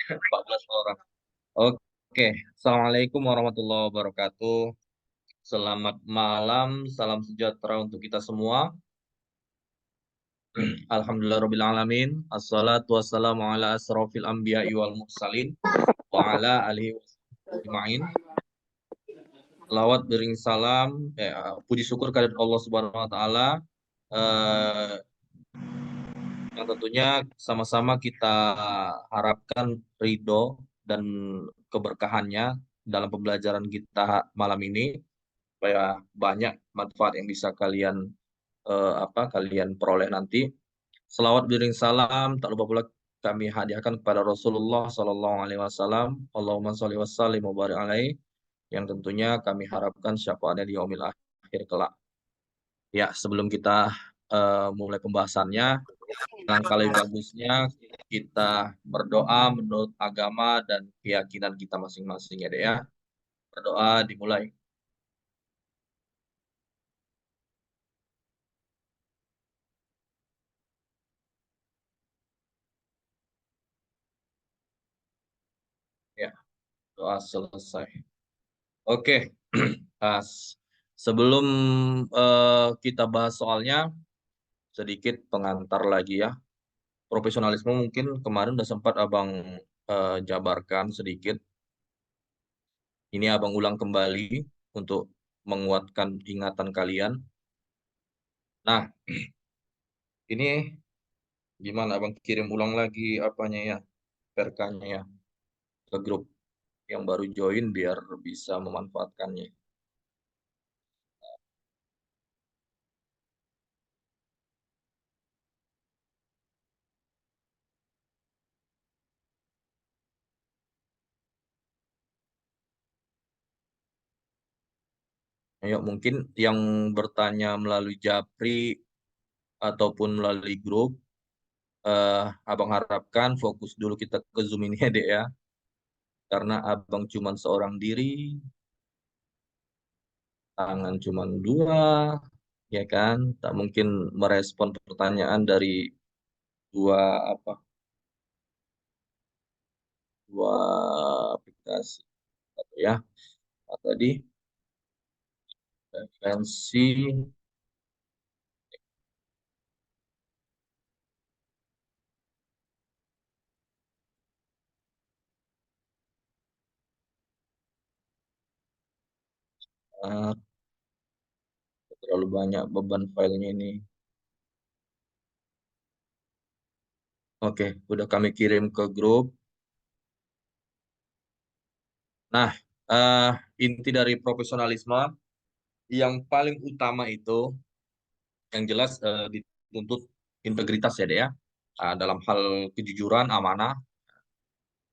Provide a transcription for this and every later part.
14 orang. Oke, Assalamualaikum warahmatullahi wabarakatuh. Selamat malam, salam sejahtera untuk kita semua. Alhamdulillahirabbil alamin. Assalatu wassalamu ala asrofil anbiya'i wal mursalin wa ala alihi wasajmain. Selawat bering salam, puji syukur kehadirat Allah Subhanahu wa taala. Eh, yang tentunya sama-sama kita harapkan ridho dan keberkahannya dalam pembelajaran kita malam ini, supaya banyak manfaat yang bisa kalian peroleh nanti. Selawat beriring salam tak lupa pula kami hadiahkan kepada Rasulullah Sallallahu Alaihi Wasallam. Allahumma sholli wa sallim wa barik alaihi, yang tentunya kami harapkan syafaatnya di yaumil akhir kelak. Ya, sebelum kita mulai pembahasannya, alangkah lebih bagusnya kita berdoa menurut agama dan keyakinan kita masing-masing ya, Dek ya. Berdoa dimulai. Ya, doa selesai. Oke. As. Sebelum kita bahas soalnya, sedikit pengantar lagi ya. Profesionalisme mungkin kemarin udah sempat Abang jabarkan sedikit. Ini Abang ulang kembali untuk menguatkan ingatan kalian. Nah, ini gimana Abang kirim ulang lagi apanya ya, perkanya ya, ke grup yang baru join biar bisa memanfaatkannya. Ayo, mungkin yang bertanya melalui Japri ataupun melalui grup, Abang harapkan fokus dulu kita ke Zoom ini ya, Dek ya. Karena Abang cuma seorang diri, tangan cuma dua, ya kan? Tak mungkin merespon pertanyaan dari dua apa? Dua aplikasi ya. Tadi referensi, eh, terlalu banyak beban filenya ini. Oke, udah kami kirim ke grup. Nah, eh, inti dari profesionalisme yang paling utama itu, yang jelas dituntut integritas ya, Dek ya. Dalam hal kejujuran, amanah,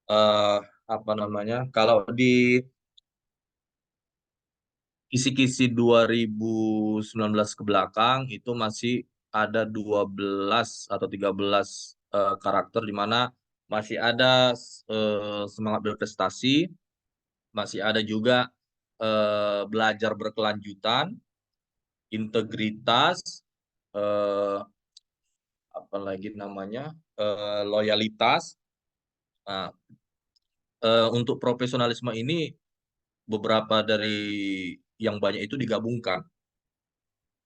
eh, apa namanya? Kalau di kisi-kisi 2019 ke belakang itu masih ada 12 atau 13 karakter di mana masih ada semangat berprestasi, masih ada juga belajar berkelanjutan, integritas, eh, apalagi namanya, loyalitas. Nah, untuk profesionalisme ini beberapa dari yang banyak itu digabungkan.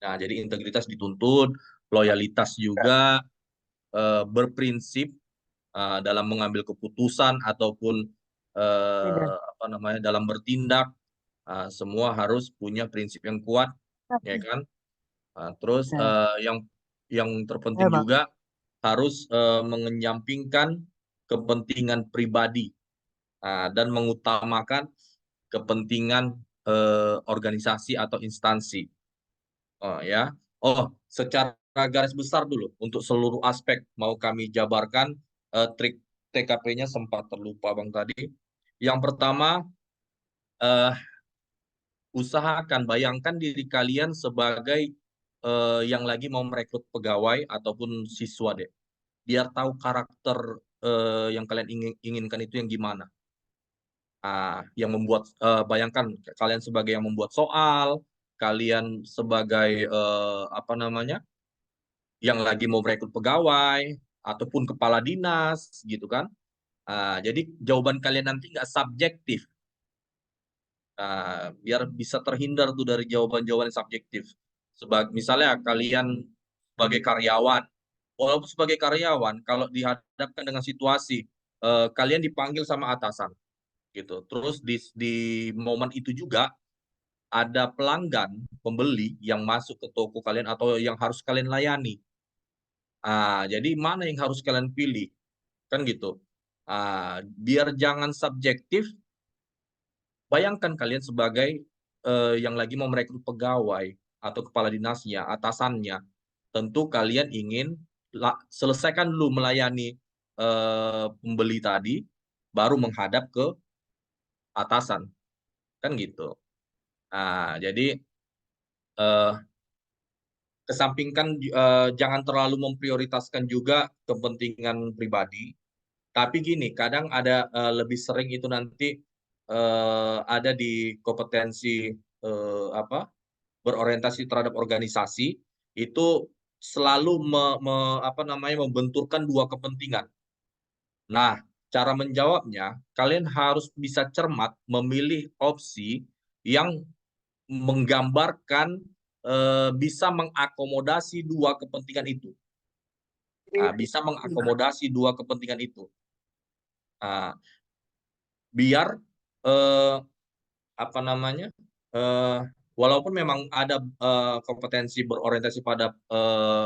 Nah, jadi integritas dituntut, loyalitas juga, berprinsip dalam mengambil keputusan ataupun apa namanya dalam bertindak, semua harus punya prinsip yang kuat, ya kan? Terus yang terpenting juga harus mengenyampingkan kepentingan pribadi, dan mengutamakan kepentingan organisasi atau instansi. Oh ya. Oh, secara garis besar dulu untuk seluruh aspek mau kami jabarkan, trik TKP-nya sempat terlupa Bang tadi. Yang pertama, eh, usahakan bayangkan diri kalian sebagai yang lagi mau merekrut pegawai ataupun siswa deh. Biar tahu karakter yang kalian inginkan itu yang gimana. Yang membuat, bayangkan kalian sebagai yang membuat soal, kalian sebagai apa namanya, yang lagi mau merekrut pegawai ataupun kepala dinas gitu kan. Jadi jawaban kalian nanti nggak subjektif. Biar bisa terhindar tuh dari jawaban-jawaban yang subjektif. Misalnya kalian sebagai karyawan, walaupun sebagai karyawan, kalau dihadapkan dengan situasi kalian dipanggil sama atasan, gitu. Terus di momen itu juga ada pelanggan, pembeli yang masuk ke toko kalian atau yang harus kalian layani. Jadi mana yang harus kalian pilih? Kan gitu. Biar jangan subjektif, bayangkan kalian sebagai yang lagi mau merekrut pegawai atau kepala dinasnya, atasannya. Tentu kalian ingin selesaikan dulu melayani pembeli tadi, baru menghadap ke atasan, kan gitu. Jadi eh, kesampingkan jangan terlalu memprioritaskan juga kepentingan pribadi. Tapi gini, kadang ada lebih sering itu nanti ada di kompetensi apa berorientasi terhadap organisasi itu selalu apa namanya membenturkan dua kepentingan. Nah, cara menjawabnya kalian harus bisa cermat memilih opsi yang menggambarkan bisa mengakomodasi dua kepentingan itu. Bisa mengakomodasi dua kepentingan itu. Biar apa namanya walaupun memang ada kompetensi berorientasi pada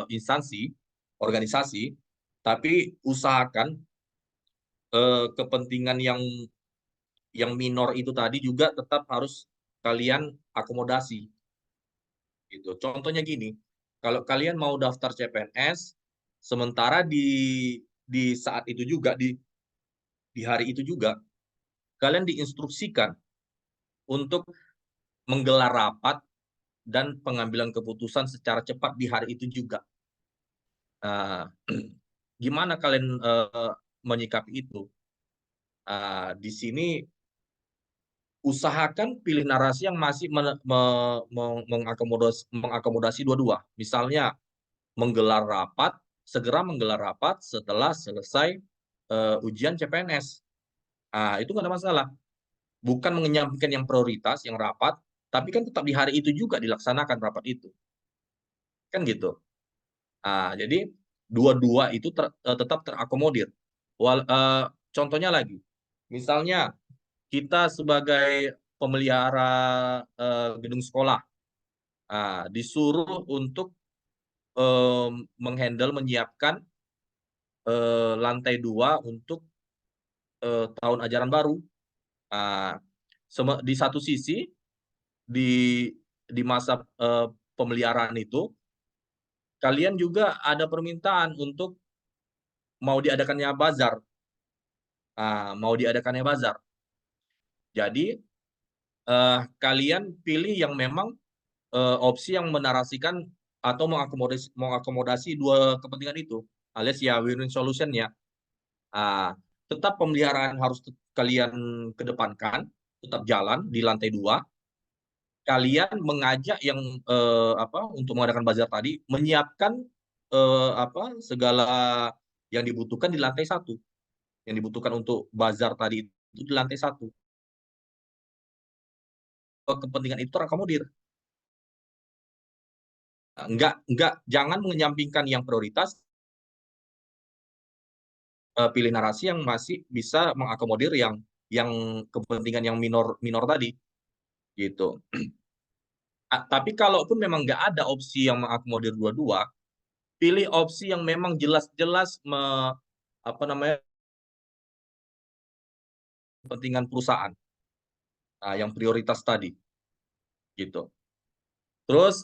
instansi organisasi, tapi usahakan kepentingan yang minor itu tadi juga tetap harus kalian akomodasi gitu. Contohnya gini, kalau kalian mau daftar CPNS, sementara di saat itu juga di hari itu juga kalian diinstruksikan untuk menggelar rapat dan pengambilan keputusan secara cepat di hari itu juga. Gimana kalian menyikapi itu? Di sini usahakan pilih narasi yang masih mengakomodasi dua-dua. Misalnya segera menggelar rapat setelah selesai ujian CPNS. Itu nggak ada masalah. Bukan menyampaikan yang prioritas, yang rapat, tapi kan tetap di hari itu juga dilaksanakan rapat itu. Kan gitu. Jadi dua-dua itu tetap terakomodir. Contohnya lagi, misalnya kita sebagai pemelihara gedung sekolah disuruh untuk menyiapkan lantai 2 untuk tahun ajaran baru. Di satu sisi di masa pemeliharaan itu kalian juga ada permintaan untuk mau diadakannya bazar. Mau diadakannya bazar. Jadi kalian pilih yang memang opsi yang menarasikan atau mengakomodasi dua kepentingan itu, alias ya win-win solution-nya. Tetap pemeliharaan harus kalian kedepankan, tetap jalan di lantai 2. Kalian mengajak yang untuk mengadakan bazar tadi, menyiapkan segala yang dibutuhkan di lantai 1. Yang dibutuhkan untuk bazar tadi itu di lantai 1. Kepentingan itu terakomodir. Jangan menyampingkan yang prioritas, pilih narasi yang masih bisa mengakomodir yang kepentingan yang minor tadi, gitu. Tapi kalaupun memang nggak ada opsi yang mengakomodir dua-dua, pilih opsi yang memang jelas-jelas apa namanya kepentingan perusahaan, yang prioritas tadi, gitu. Terus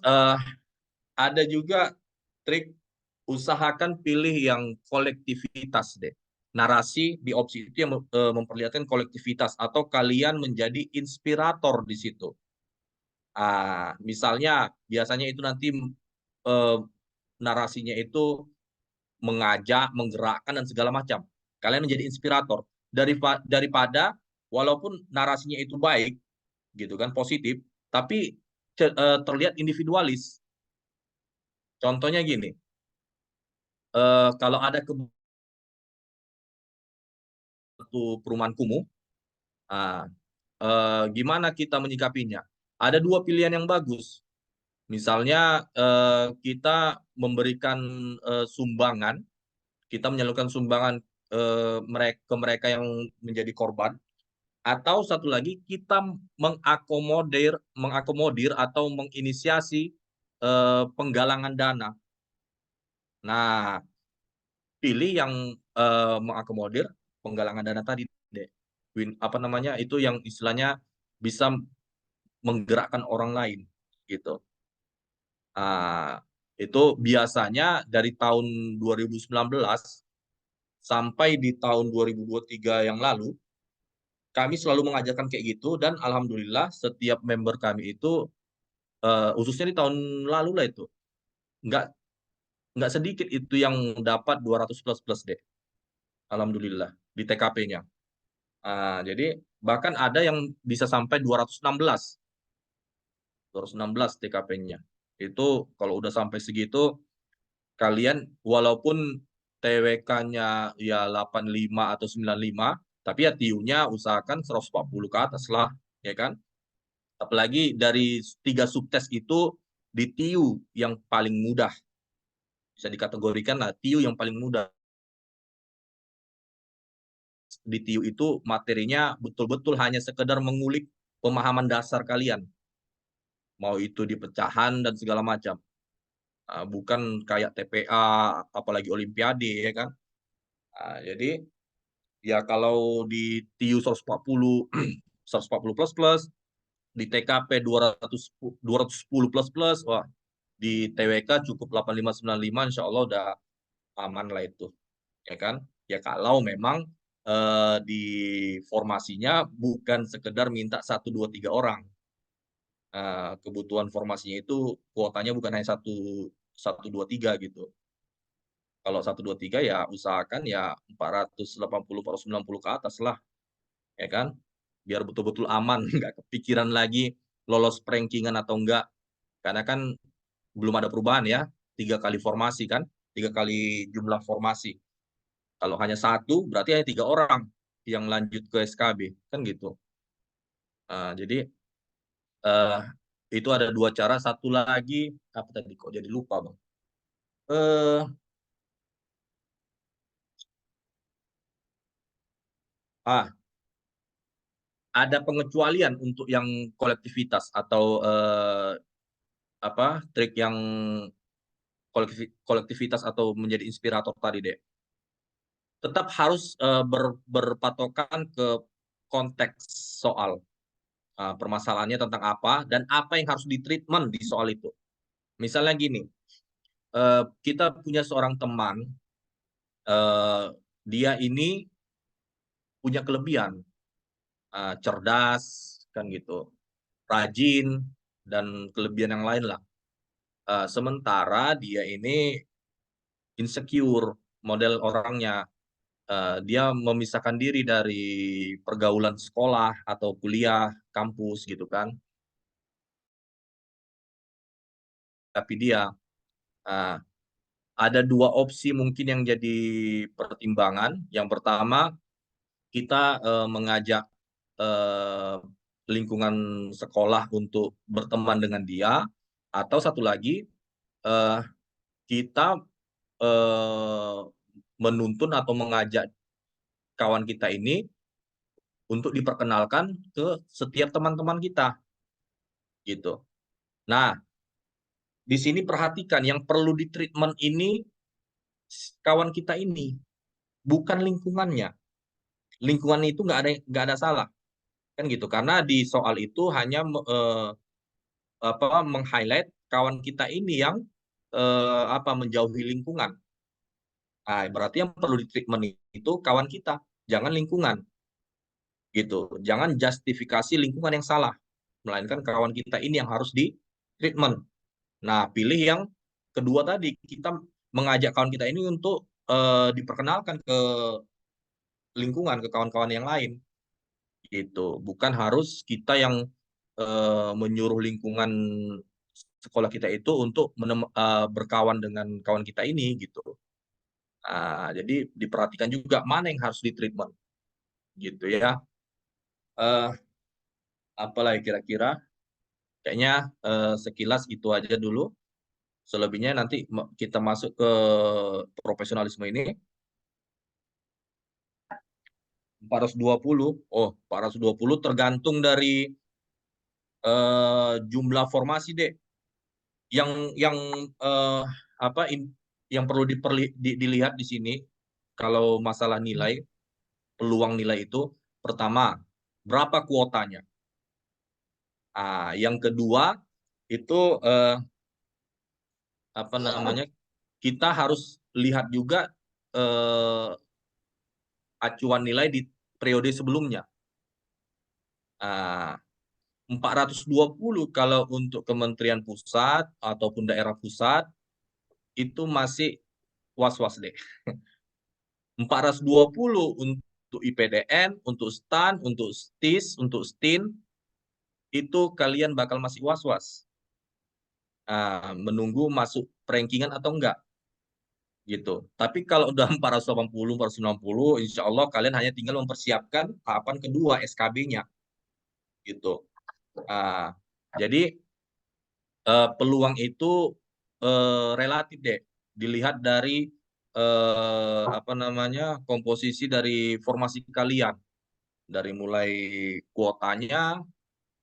ada juga trik, usahakan pilih yang kolektivitas deh. Narasi di opsi itu yang memperlihatkan kolektivitas atau kalian menjadi inspirator di situ. Misalnya biasanya itu nanti narasinya itu mengajak, menggerakkan dan segala macam. Kalian menjadi inspirator daripada walaupun narasinya itu baik, gitu kan, positif, tapi terlihat individualis. Contohnya gini, kalau ada suatu perumahan kumuh. Nah, gimana kita menyikapinya? Ada dua pilihan yang bagus. Misalnya kita memberikan sumbangan, kita menyalurkan sumbangan ke mereka yang menjadi korban, atau satu lagi kita mengakomodir atau menginisiasi penggalangan dana. Nah, pilih yang mengakomodir penggalangan dana tadi, Dek. Apa namanya? Itu yang istilahnya bisa menggerakkan orang lain gitu. Itu biasanya dari tahun 2019 sampai di tahun 2023 yang lalu, kami selalu mengajarkan kayak gitu dan alhamdulillah setiap member kami itu, khususnya di tahun lalu lah itu, nggak nggak sedikit itu yang dapat 200 plus deh, alhamdulillah di TKP-nya. Jadi bahkan ada yang bisa sampai 216 TKP-nya. Itu kalau udah sampai segitu, kalian walaupun TWK-nya ya 85 atau 95, tapi ya TIU-nya usahakan 140 ke atas lah, ya kan? Apalagi dari 3 subtes itu di TIU yang paling mudah. Bisa dikategorikan lah TIU yang paling mudah. Di TIU itu materinya betul-betul hanya sekedar mengulik pemahaman dasar kalian. Mau itu di pecahan dan segala macam. Bukan kayak TPA, apalagi Olimpiade, ya kan? Jadi ya kalau di TIU 140, 140 plus plus, di TKP 210 plus plus, wah di TWK cukup 8595, insya Allah udah aman lah itu, ya kan? Ya kalau memang di formasinya bukan sekedar minta 1, 2, 3 orang. Kebutuhan formasinya itu kuotanya bukan hanya 1, 1, 2, 3 gitu. Kalau 1, 2, 3 ya usahakan ya 480, 490 ke atas lah, ya kan? Biar betul-betul aman, nggak kepikiran lagi lolos rankingan atau enggak. Karena kan belum ada perubahan ya, 3 kali formasi kan, 3 kali jumlah formasi. Kalau hanya 1, berarti hanya 3 orang yang lanjut ke SKB, kan gitu. Jadi eh, itu ada 2 cara, satu lagi apa tadi kok jadi lupa bang. Eh, ah, ada pengecualian untuk yang kolektivitas atau apa trik yang kolektivitas atau menjadi inspirator tadi deh. Tetap harus berpatokan ke konteks soal. Permasalahannya tentang apa dan apa yang harus ditreatment di soal itu. Misalnya gini, kita punya seorang teman, eh, dia ini punya kelebihan, cerdas, kan gitu, rajin, dan kelebihan yang lain lah. Sementara dia ini insecure, model orangnya. Dia memisahkan diri dari pergaulan sekolah atau kuliah, kampus gitu kan. Tapi dia uh, ada 2 opsi mungkin yang jadi pertimbangan. Yang pertama, kita mengajak uh, lingkungan sekolah untuk berteman dengan dia, atau satu lagi uh, kita uh, menuntun atau mengajak kawan kita ini untuk diperkenalkan ke setiap teman-teman kita gitu. Nah, di sini perhatikan yang perlu ditreatment ini kawan kita ini, bukan lingkungannya. Lingkungan itu nggak ada salah, kan gitu. Karena di soal itu hanya meng-highlight kawan kita ini yang menjauhi lingkungan. Nah, berarti yang perlu ditreatment itu kawan kita, jangan lingkungan gitu. Jangan justifikasi lingkungan yang salah, melainkan kawan kita ini yang harus di treatment. Nah, pilih yang kedua tadi, kita mengajak kawan kita ini untuk diperkenalkan ke lingkungan, ke kawan-kawan yang lain. Gitu. Bukan harus kita yang menyuruh lingkungan sekolah kita itu untuk berkawan dengan kawan kita ini gitu. Jadi diperhatikan juga mana yang harus ditreatment. gitu ya. Eh, Apalagi kira-kira? Kayaknya sekilas itu aja dulu. Selebihnya nanti kita masuk ke profesionalisme ini. 420. Oh, 420 tergantung dari jumlah formasi, Dek. Yang eh, apa yang perlu dilihat di sini kalau masalah nilai, peluang nilai itu pertama, berapa kuotanya? Yang kedua itu apa namanya? Kita harus lihat juga eh, acuan nilai di periode sebelumnya. Ah, 420 kalau untuk Kementerian Pusat ataupun daerah pusat itu masih was-was deh. 420 untuk IPDN, untuk STAN, untuk STIS, untuk STIN, itu kalian bakal masih was-was. Menunggu masuk rankingan atau enggak gitu. Tapi kalau udah 480, 490, insya Allah kalian hanya tinggal mempersiapkan tahapan kedua SKB-nya gitu. Jadi peluang itu relatif deh, dilihat dari apa namanya komposisi dari formasi kalian, dari mulai kuotanya,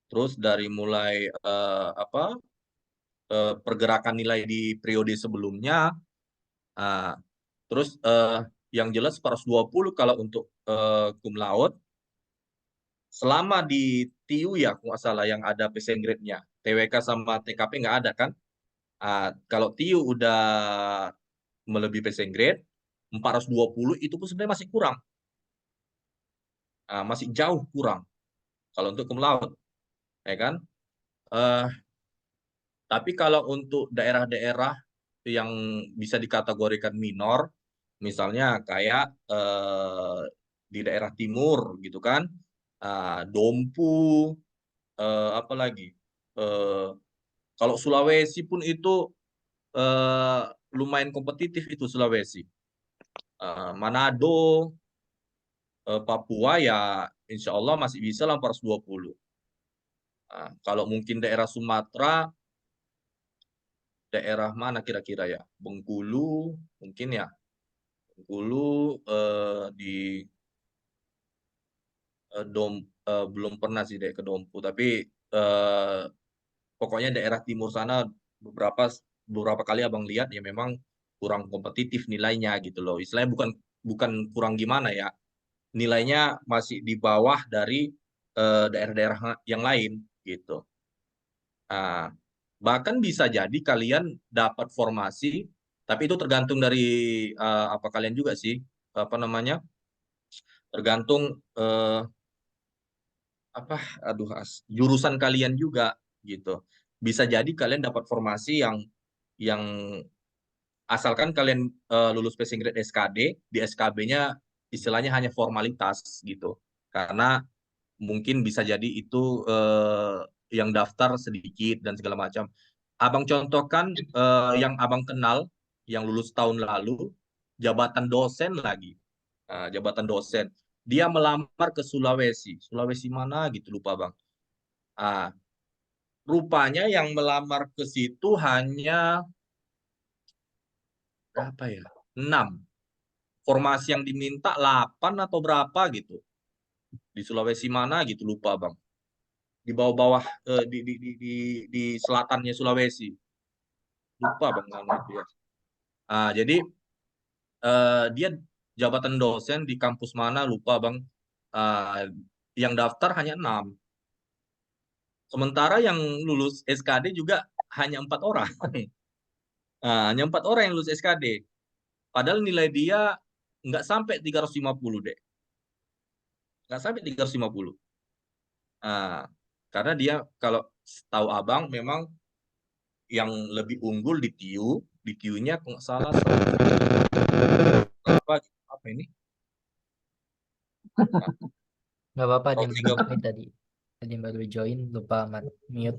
terus dari mulai pergerakan nilai di periode sebelumnya. Ah, Terus yang jelas 420 kalau untuk cum laude, selama di TIU ya, kalau nggak salah yang ada passing grade-nya. TWK sama TKP nggak ada kan? Kalau TIU udah melebihi passing grade, 420 itu pun sebenarnya masih kurang. Masih jauh kurang kalau untuk cum laude, ya kan? Eh, tapi kalau untuk daerah-daerah yang bisa dikategorikan minor, misalnya kayak di daerah timur gitu kan, Dompu, apa lagi? Eh, Kalau Sulawesi pun itu eh, lumayan kompetitif itu Sulawesi. Manado, Papua ya insya Allah masih bisa lah 420. Kalau mungkin daerah Sumatera, daerah mana kira-kira ya? Bengkulu, mungkin ya. Bengkulu di belum pernah sih dek ke Dompu, tapi eh, pokoknya daerah timur sana beberapa beberapa kali abang lihat ya memang kurang kompetitif nilainya gitu loh. Istilahnya bukan bukan kurang gimana ya, nilainya masih di bawah dari daerah-daerah yang lain gitu. Nah, bahkan bisa jadi kalian dapat formasi, tapi itu tergantung dari apa kalian juga sih, apa namanya, tergantung apa, aduh, jurusan kalian juga gitu. Bisa jadi kalian dapat formasi yang asalkan kalian lulus passing grade SKD, di SKB-nya istilahnya hanya formalitas gitu. Karena mungkin bisa jadi itu yang daftar sedikit dan segala macam. Abang contohkan yang abang kenal, yang lulus tahun lalu, jabatan dosen lagi. Jabatan dosen. Dia melamar ke Sulawesi. Sulawesi mana gitu, lupa bang. Ah, Rupanya yang melamar ke situ hanya berapa ya? 6. Formasi yang diminta 8 atau berapa gitu. Di Sulawesi mana gitu, lupa bang. Di bawah-bawah di selatannya Sulawesi. Lupa bang nama itu ya. Jadi dia jabatan dosen di kampus mana lupa bang. Ah, yang daftar hanya 6. Sementara yang lulus SKD juga hanya 4 orang. Hanya 4 orang yang lulus SKD. Padahal nilai dia nggak sampai 350 deh. Nggak sampai 350. Ah, karena dia kalau tahu abang memang yang lebih unggul di TIU, di TIU-nya kalau nggak salah berapa, apa ini? Nah, Nggak apa-apa, ada yang 130. ini tadi. Ada yang baru join, lupa mute.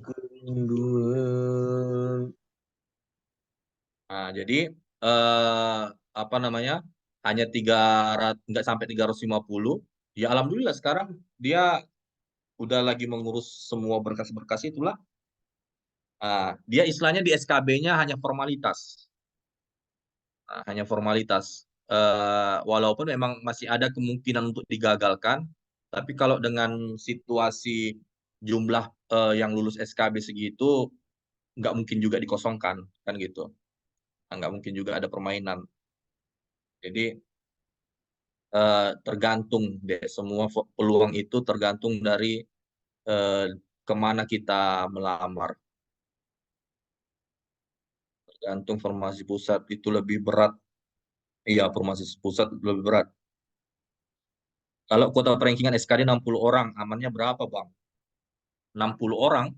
Jadi apa namanya? Hanya nggak sampai 350. Ya alhamdulillah sekarang dia udah lagi mengurus semua berkas-berkas itulah. Dia istilahnya di SKB-nya hanya formalitas. Hanya formalitas. Walaupun memang masih ada kemungkinan untuk digagalkan, tapi kalau dengan situasi jumlah yang lulus SKB segitu, nggak mungkin juga dikosongkan, kan gitu. Nggak mungkin juga ada permainan. Jadi tergantung deh, semua peluang itu tergantung dari kemana kita melamar. Tergantung formasi pusat itu lebih berat. Iya, formasi pusat lebih berat. Kalau kuota perankingan SKD 60 orang, amannya berapa, Bang? 60 orang?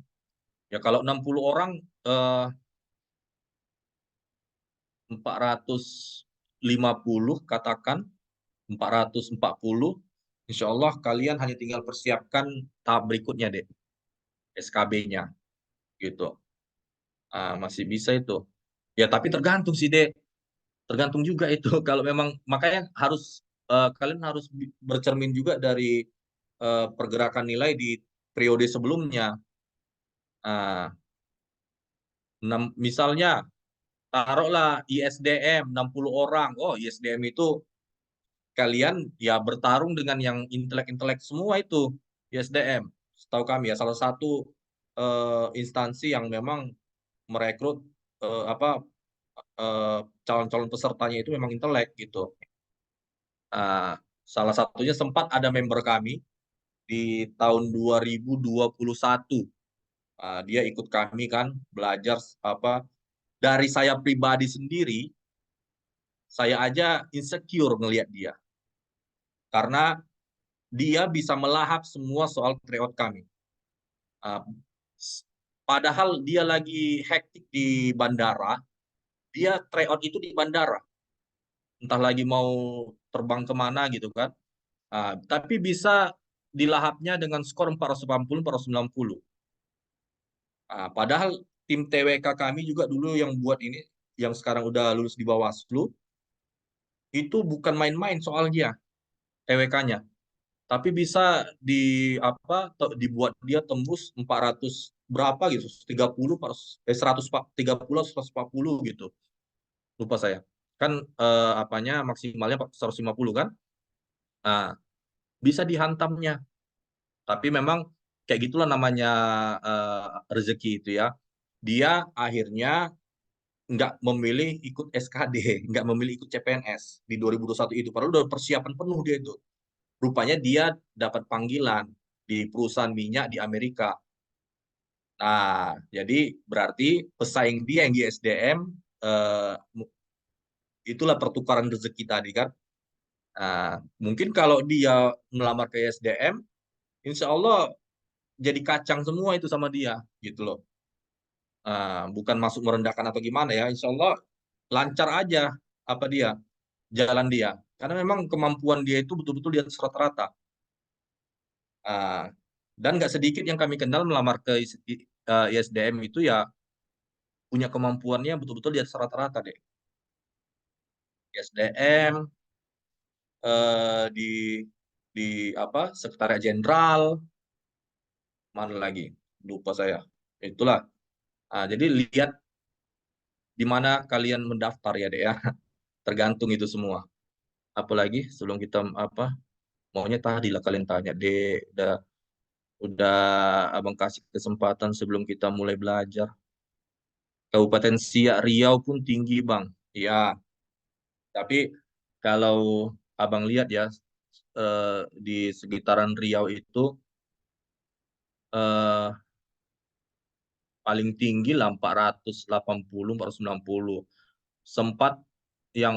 Ya kalau 60 orang, 450 katakan, 440, insya Allah kalian hanya tinggal persiapkan tahap berikutnya deh, SKB-nya, gitu. Masih bisa itu. Ya tapi tergantung sih, Dek. Tergantung juga itu. Kalau memang, makanya harus, kalian harus bercermin juga dari pergerakan nilai di periode sebelumnya. Ah, misalnya, taruhlah ISDM 60 orang. Oh, ISDM itu kalian ya bertarung dengan yang intelek-intelek semua itu, ISDM. Setahu kami ya, salah satu instansi yang memang merekrut apa calon-calon pesertanya itu memang intelek gitu. Salah satunya sempat ada member kami di tahun 2021. Dia ikut kami kan belajar apa, dari saya pribadi sendiri, saya aja insecure ngelihat dia karena dia bisa melahap semua soal tryout kami. Uh, Padahal dia lagi hektik di bandara, dia tryout itu di bandara, entah lagi mau terbang kemana gitu kan. Tapi bisa dilahapnya dengan skor 480, 490. Padahal tim TWK kami juga dulu yang buat ini, yang sekarang udah lulus di Bawaslu, itu bukan main-main soalnya TWK-nya. Tapi bisa dibuat dia tembus 400 berapa gitu, 30, 130, 140 gitu. Lupa saya. Kan maksimalnya 150 kan? Nah, bisa dihantamnya. Tapi memang kayak gitulah namanya rezeki itu ya. Dia akhirnya nggak memilih ikut SKD, nggak memilih ikut CPNS di 2021 itu. Padahal udah persiapan penuh dia itu. Rupanya dia dapat panggilan di perusahaan minyak di Amerika. Nah, jadi berarti pesaing dia yang di SDM, eh, itulah pertukaran rezeki tadi kan. Mungkin kalau dia melamar ke SDM, insya Allah jadi kacang semua itu sama dia, gitu loh. Bukan masuk merendahkan atau gimana ya, insya Allah lancar aja apa dia jalan dia, karena memang kemampuan dia itu betul-betul di atas rata-rata. Dan nggak sedikit yang kami kenal melamar ke ISDM itu ya punya kemampuannya betul-betul di atas rata-rata deh. ISDM di apa, Sekretariat Jenderal, mana lagi lupa saya. Itulah. Jadi lihat di mana kalian mendaftar ya deh ya. Tergantung itu semua. Apalagi sebelum kita maunya tadi lah kalian tanya deh, udah abang kasih kesempatan sebelum kita mulai belajar. Kabupaten Siak Riau pun tinggi bang. Ya, tapi kalau abang lihat ya, di sekitaran Riau itu eh, paling tinggi lah 480, 490. Sempat yang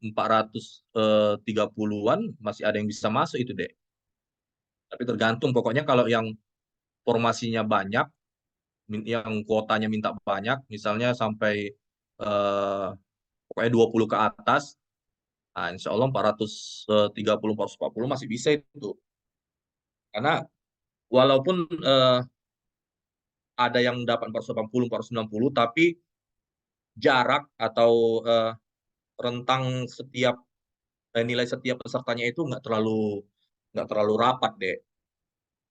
430-an masih ada yang bisa masuk itu deh. Tapi tergantung, pokoknya kalau yang formasinya banyak, yang kuotanya minta banyak, misalnya sampai eh, pokoknya 20 ke atas, insya Allah 430, 440 masih bisa itu. Karena walaupun ada yang dapat 480, 490, tapi jarak atau rentang nilai setiap pesertanya itu nggak terlalu nggak terlalu rapat deh.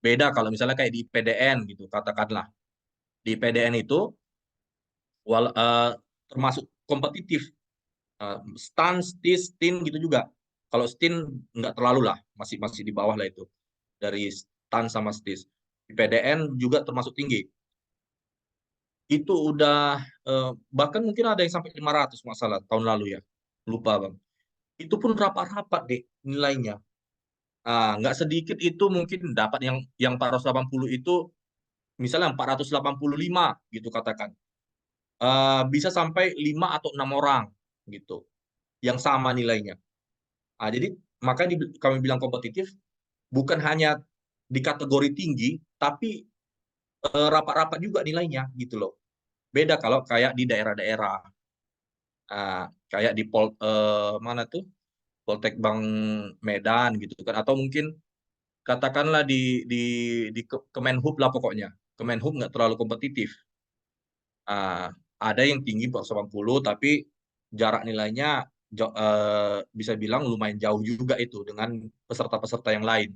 Beda kalau misalnya kayak di PDN gitu, katakanlah. Di PDN itu termasuk kompetitif. Stan, STIS, STIN gitu juga. Kalau STIN nggak terlalu lah, masih masih di bawah lah itu. Dari STAN sama STIS. Di PDN juga termasuk tinggi. Itu udah bahkan mungkin ada yang sampai 500 masalah tahun lalu ya. Lupa Bang. Itu pun rapat-rapat deh nilainya. Nggak sedikit itu mungkin dapat yang 480 itu misalnya 485 gitu katakan. Bisa sampai 5 atau 6 orang gitu yang sama nilainya. Jadi makanya kami bilang kompetitif bukan hanya di kategori tinggi tapi rapat-rapat juga nilainya gitu loh. Beda kalau kayak di daerah-daerah. Kayak di mana tuh? Poltek Bang Medan gitu kan atau mungkin katakanlah di Kemenhub lah pokoknya. Kemenhub nggak terlalu kompetitif. Ada yang tinggi 480 tapi jarak nilainya bisa bilang lumayan jauh juga itu dengan peserta-peserta yang lain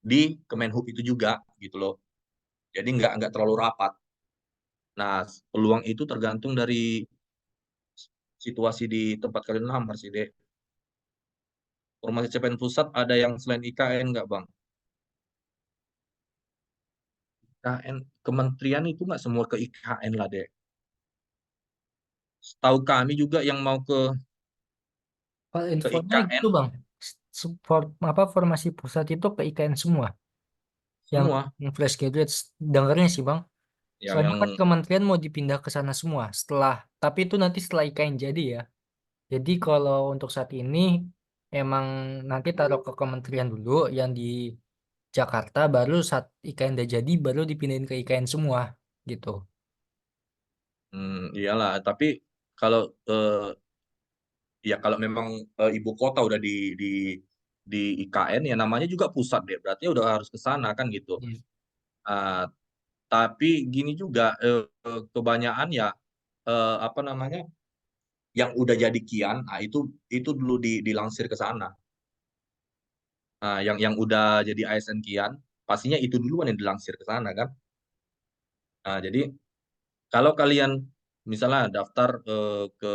di Kemenhub itu juga gitu loh. Jadi nggak terlalu rapat. Nah, peluang itu tergantung dari situasi di tempat kalian lamar sih, Dek. Formasi CPN pusat ada yang selain IKN nggak, Bang? IKN, kementerian itu nggak semua ke IKN lah, Dek. Tahu kami juga yang mau Kalau ke infonya IKN gitu bang, apa formasi pusat itu ke IKN semua, yang semua. fresh graduate dengarnya sih bang. Soalnya Yang kan kementerian mau dipindah ke sana semua setelah, tapi itu nanti setelah IKN jadi ya. Jadi kalau untuk saat ini emang nanti taruh ke kementerian dulu yang di Jakarta, baru saat IKN udah jadi baru dipindahin ke IKN semua gitu. iyalah, tapi kalau ya kalau memang ibu kota udah di IKN ya namanya juga pusat deh. Berarti udah harus ke sana kan gitu. Iya. Ah, tapi gini juga kebanyakan ya apa namanya yang udah jadi kian, itu dulu dilansir ke sana. Yang udah jadi ASN kian, pastinya itu duluan yang dilansir ke sana kan. Jadi kalau kalian misalnya daftar ke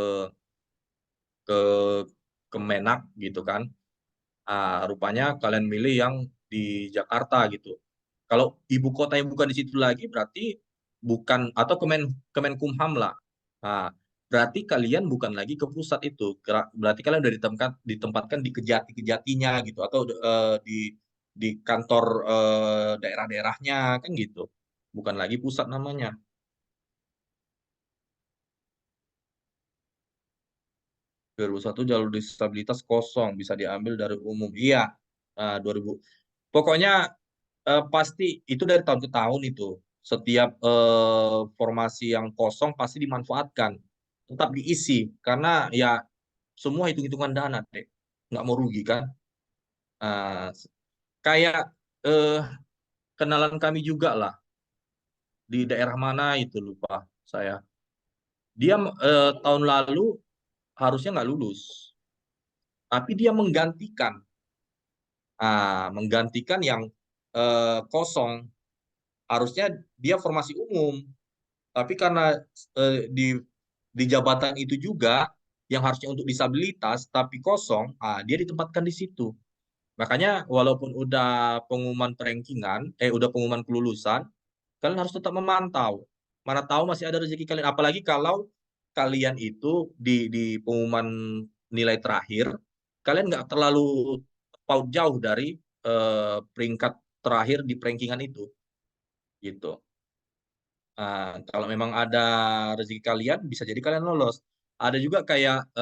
Kemenak gitu kan, rupanya kalian milih yang di Jakarta gitu. Kalau ibu kotanya bukan di situ lagi, berarti bukan atau Kemenkumham lah. Nah, berarti kalian bukan lagi ke pusat itu. Berarti kalian udah ditempatkan di kejati-kejatinya gitu atau di kantor daerah-daerahnya kan gitu. Bukan lagi pusat namanya. 2001 jalur disabilitas kosong bisa diambil dari umum. Iya. 2000. Pokoknya pasti itu dari tahun ke tahun itu. Setiap formasi yang kosong pasti dimanfaatkan. Tetap diisi karena ya semua hitung-hitungan dana, deh. Nggak mau rugi kan. Nah, kayak eh, kenalan kami juga lah di daerah mana itu lupa saya. Dia tahun lalu harusnya nggak lulus, tapi dia menggantikan yang kosong. Harusnya dia formasi umum, tapi karena di jabatan itu juga yang harusnya untuk disabilitas tapi kosong, dia ditempatkan di situ. Makanya walaupun udah pengumuman perankingan, udah pengumuman kelulusan, kalian harus tetap memantau. Mana tahu masih ada rezeki kalian. Apalagi kalau kalian itu di pengumuman nilai terakhir, kalian nggak terlalu paut jauh dari peringkat terakhir di perankingan itu, gitu. Kalau memang ada rezeki kalian, bisa jadi kalian lolos. Ada juga kayak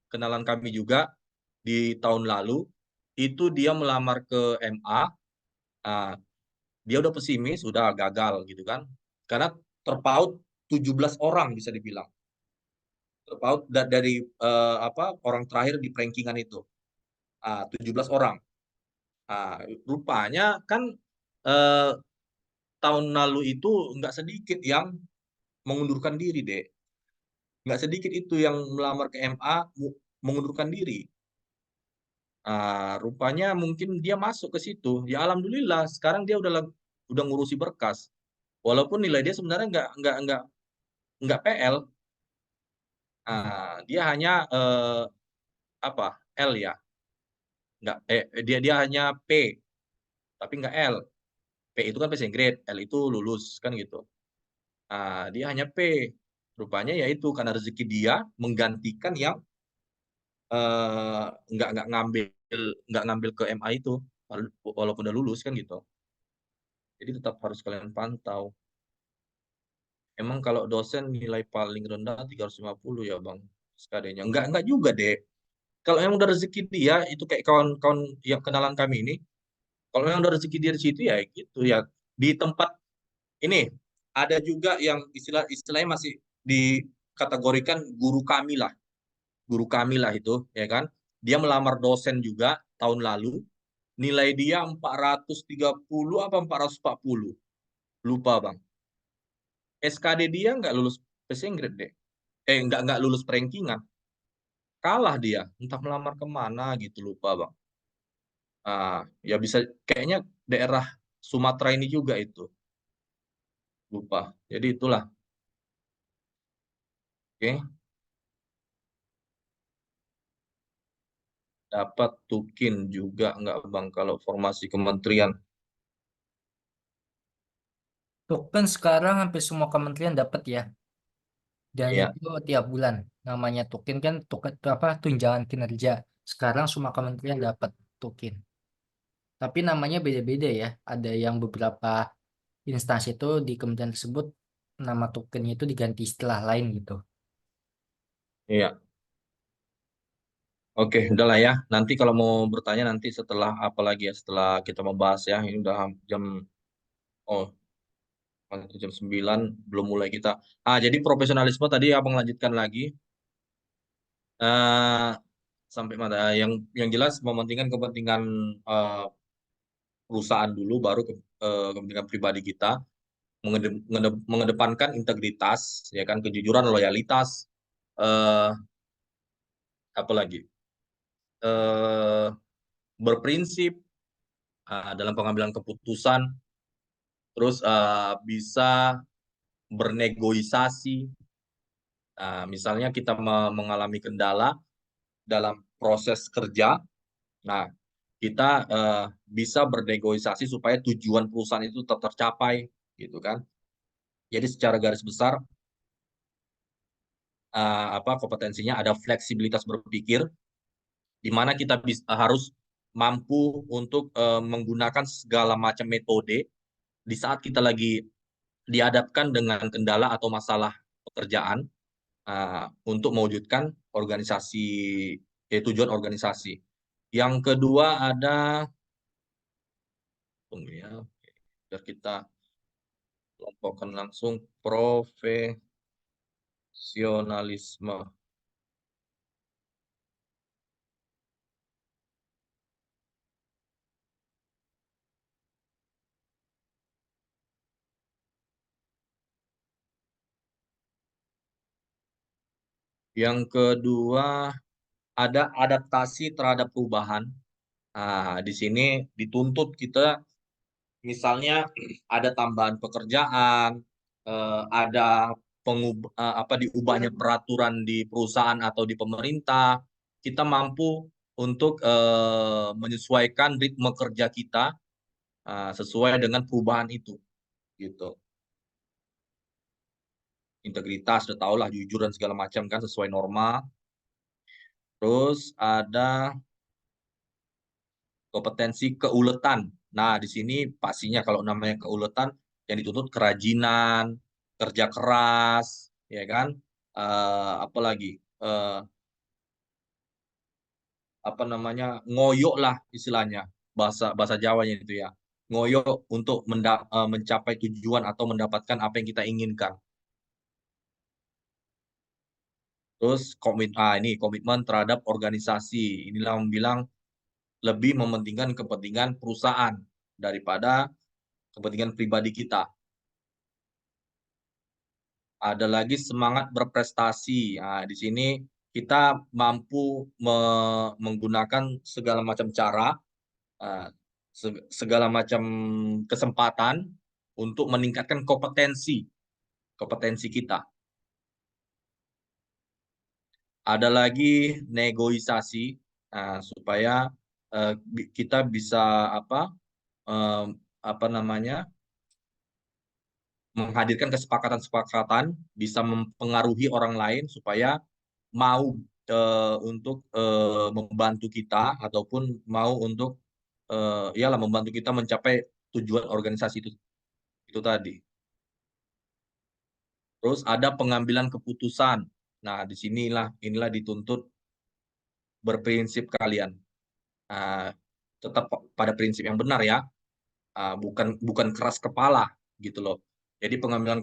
kenalan kami juga di tahun lalu, itu dia melamar ke MA, ah, dia udah pesimis, udah gagal gitu kan. Karena terpaut 17 orang bisa dibilang. Terpaut dari apa orang terakhir di rankingan itu. 17 orang. Rupanya kan eh, tahun lalu itu nggak sedikit yang mengundurkan diri, deh. Nggak sedikit itu yang melamar ke MA mengundurkan diri. Rupanya mungkin dia masuk ke situ. Ya alhamdulillah, sekarang dia udah ngurusi berkas. Walaupun nilai dia sebenarnya nggak PL. Dia hanya apa? L ya. Nggak, dia hanya P, tapi nggak L. P itu kan passing grade, L itu lulus kan gitu. Dia hanya P. Rupanya yaitu karena rezeki dia menggantikan yang eh, nggak ngambil ke MA itu, walaupun udah lulus kan gitu. Jadi tetap harus kalian pantau. Emang kalau dosen nilai paling rendah 350 ya Bang, SKD-nya. Enggak juga deh. Kalau yang udah rezeki dia, itu kayak kawan-kawan yang kenalan kami ini, kalau yang udah rezeki dia di situ ya gitu ya. Di tempat ini, ada juga yang istilahnya masih dikategorikan guru kami lah. Guru kami lah itu, ya kan. Dia melamar dosen juga tahun lalu, nilai dia 430 apa 440. Lupa Bang. SKD dia nggak lulus passing grade deh. Nggak lulus perankingan. Kalah dia, entah melamar kemana gitu, lupa Bang. Ya bisa kayaknya daerah Sumatera ini juga itu, lupa. Jadi itulah. Oke, dapat tukin juga nggak Bang kalau formasi kementerian? Token sekarang hampir semua kementerian dapat ya. Dan Iya, itu tiap bulan. Namanya token kan token apa tunjangan kinerja. Sekarang semua kementerian dapat token. Tapi namanya beda-beda ya. Ada yang beberapa instansi itu di kementerian tersebut nama tokennya itu diganti istilah lain gitu. iya. Oke, udahlah ya. Nanti kalau mau bertanya nanti setelah apa lagi ya, setelah kita membahas ya. Ini udah jam oh jam 9 belum mulai kita. Jadi profesionalisme tadi Abang lanjutkan lagi. Eh Sampai mana? Yang jelas mementingkan kepentingan eh, perusahaan dulu, baru kepentingan pribadi kita, mengedepankan integritas, ya kan, kejujuran, loyalitas, eh, apa lagi, eh, berprinsip dalam pengambilan keputusan, terus bisa bernegosiasi. Misalnya kita mengalami kendala dalam proses kerja, nah kita bisa bernegosiasi supaya tujuan perusahaan itu tetap tercapai, gitu kan. Jadi secara garis besar kompetensinya ada fleksibilitas berpikir, di mana kita harus mampu untuk menggunakan segala macam metode di saat kita lagi dihadapkan dengan kendala atau masalah pekerjaan untuk mewujudkan organisasi, tujuan organisasi. Yang kedua ada, ya, biar kita kelompokkan langsung, profesionalisme. Yang kedua ada adaptasi terhadap perubahan. Di sini dituntut kita, misalnya ada tambahan pekerjaan, ada diubahnya peraturan di perusahaan atau di pemerintah, kita mampu untuk menyesuaikan ritme kerja kita sesuai dengan perubahan itu, gitu. Integritas, udah tau lah, jujur dan segala macam kan, sesuai norma. Terus ada kompetensi keuletan. Nah, di sini pastinya kalau namanya keuletan, yang dituntut kerajinan, kerja keras, ya kan? Apalagi apa namanya, ngoyok lah istilahnya, bahasa bahasa Jawanya itu ya, ngoyok untuk mencapai tujuan atau mendapatkan apa yang kita inginkan. Terus ini komitmen terhadap organisasi. Inilah yang bilang lebih mementingkan kepentingan perusahaan daripada kepentingan pribadi kita. Ada lagi semangat berprestasi. Di sini kita mampu menggunakan segala macam cara, uh, segala macam kesempatan untuk meningkatkan kompetensi kita. Ada lagi negosiasi, supaya kita bisa apa namanya, menghadirkan kesepakatan-kesepakatan, bisa mempengaruhi orang lain supaya mau untuk membantu kita ataupun mau untuk iyalah membantu kita mencapai tujuan organisasi itu tadi. Terus ada pengambilan keputusan. Nah, inilah dituntut berprinsip kalian. Uh, Tetap pada prinsip yang benar ya, bukan keras kepala gitu loh. Jadi pengambilan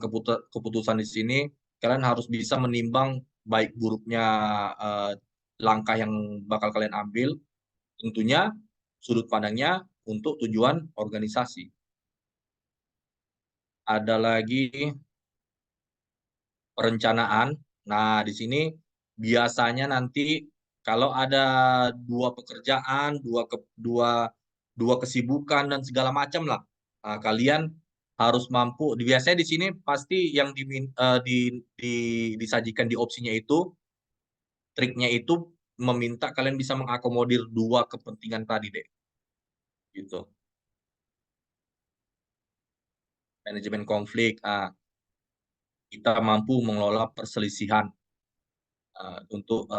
keputusan di sini kalian harus bisa menimbang baik buruknya langkah yang bakal kalian ambil, tentunya sudut pandangnya untuk tujuan organisasi. Ada lagi perencanaan. Nah, di sini biasanya nanti kalau ada dua pekerjaan, dua kesibukan dan segala macam lah, kalian harus mampu. Biasanya di sini pasti yang disajikan di opsinya itu, triknya itu meminta kalian bisa mengakomodir dua kepentingan tadi deh, gitu. Manajemen konflik, kita mampu mengelola perselisihan untuk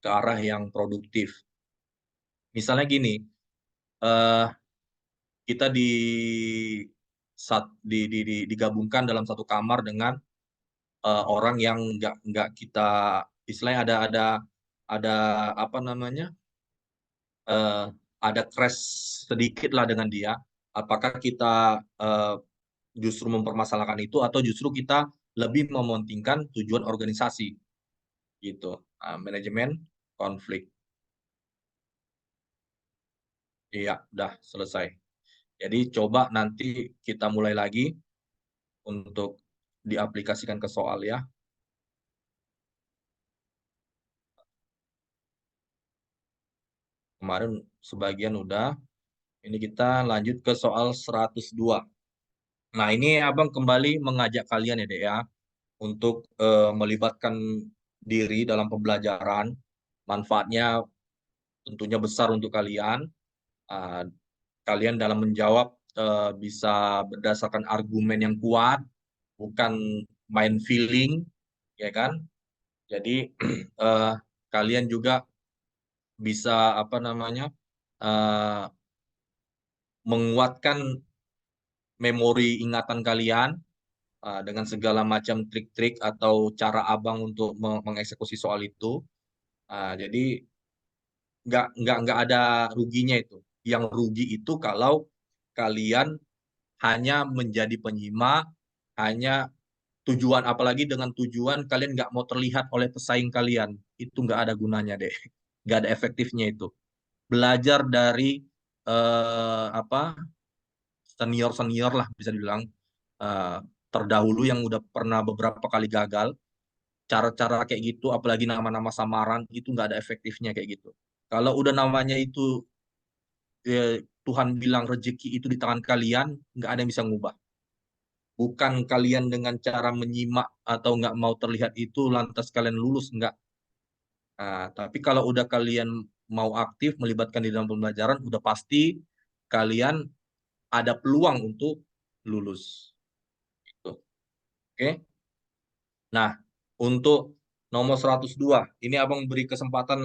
ke arah yang produktif. Misalnya gini, eh, kita digabungkan dalam satu kamar dengan orang yang nggak kita, istilahnya ada apa namanya, eh, ada crash sedikit lah dengan dia. Apakah kita justru mempermasalahkan itu atau justru kita lebih mementingkan tujuan organisasi gitu. Manajemen konflik. Iya, udah selesai. Jadi coba nanti kita mulai lagi untuk diaplikasikan ke soal ya. Kemarin sebagian udah. Ini kita lanjut ke soal 102. Nah, ini Abang kembali mengajak kalian ya, Dek ya, untuk melibatkan diri dalam pembelajaran. Manfaatnya tentunya besar untuk kalian. Uh, Kalian dalam menjawab bisa berdasarkan argumen yang kuat, bukan main feeling, ya kan? Jadi eh, kalian juga bisa apa namanya, eh, menguatkan memori ingatan kalian dengan segala macam trik-trik atau cara abang untuk mengeksekusi soal itu. Jadi nggak ada ruginya itu. Yang rugi itu kalau kalian hanya menjadi penyimak, hanya tujuan, apalagi dengan tujuan kalian nggak mau terlihat oleh pesaing kalian, itu nggak ada gunanya deh, nggak ada efektifnya itu. Belajar dari apa, senior senior lah bisa dibilang, eh, terdahulu yang udah pernah beberapa kali gagal, cara-cara kayak gitu, apalagi nama-nama samaran itu nggak ada efektifnya kayak gitu. Kalau udah namanya itu Tuhan bilang rezeki itu di tangan kalian, nggak ada yang bisa ngubah. Bukan kalian dengan cara menyimak atau nggak mau terlihat itu lantas kalian lulus, nggak. Tapi kalau udah kalian mau aktif melibatkan di dalam pembelajaran, udah pasti kalian ada peluang untuk lulus. Gitu. Oke. Nah, untuk nomor 102, ini Abang beri kesempatan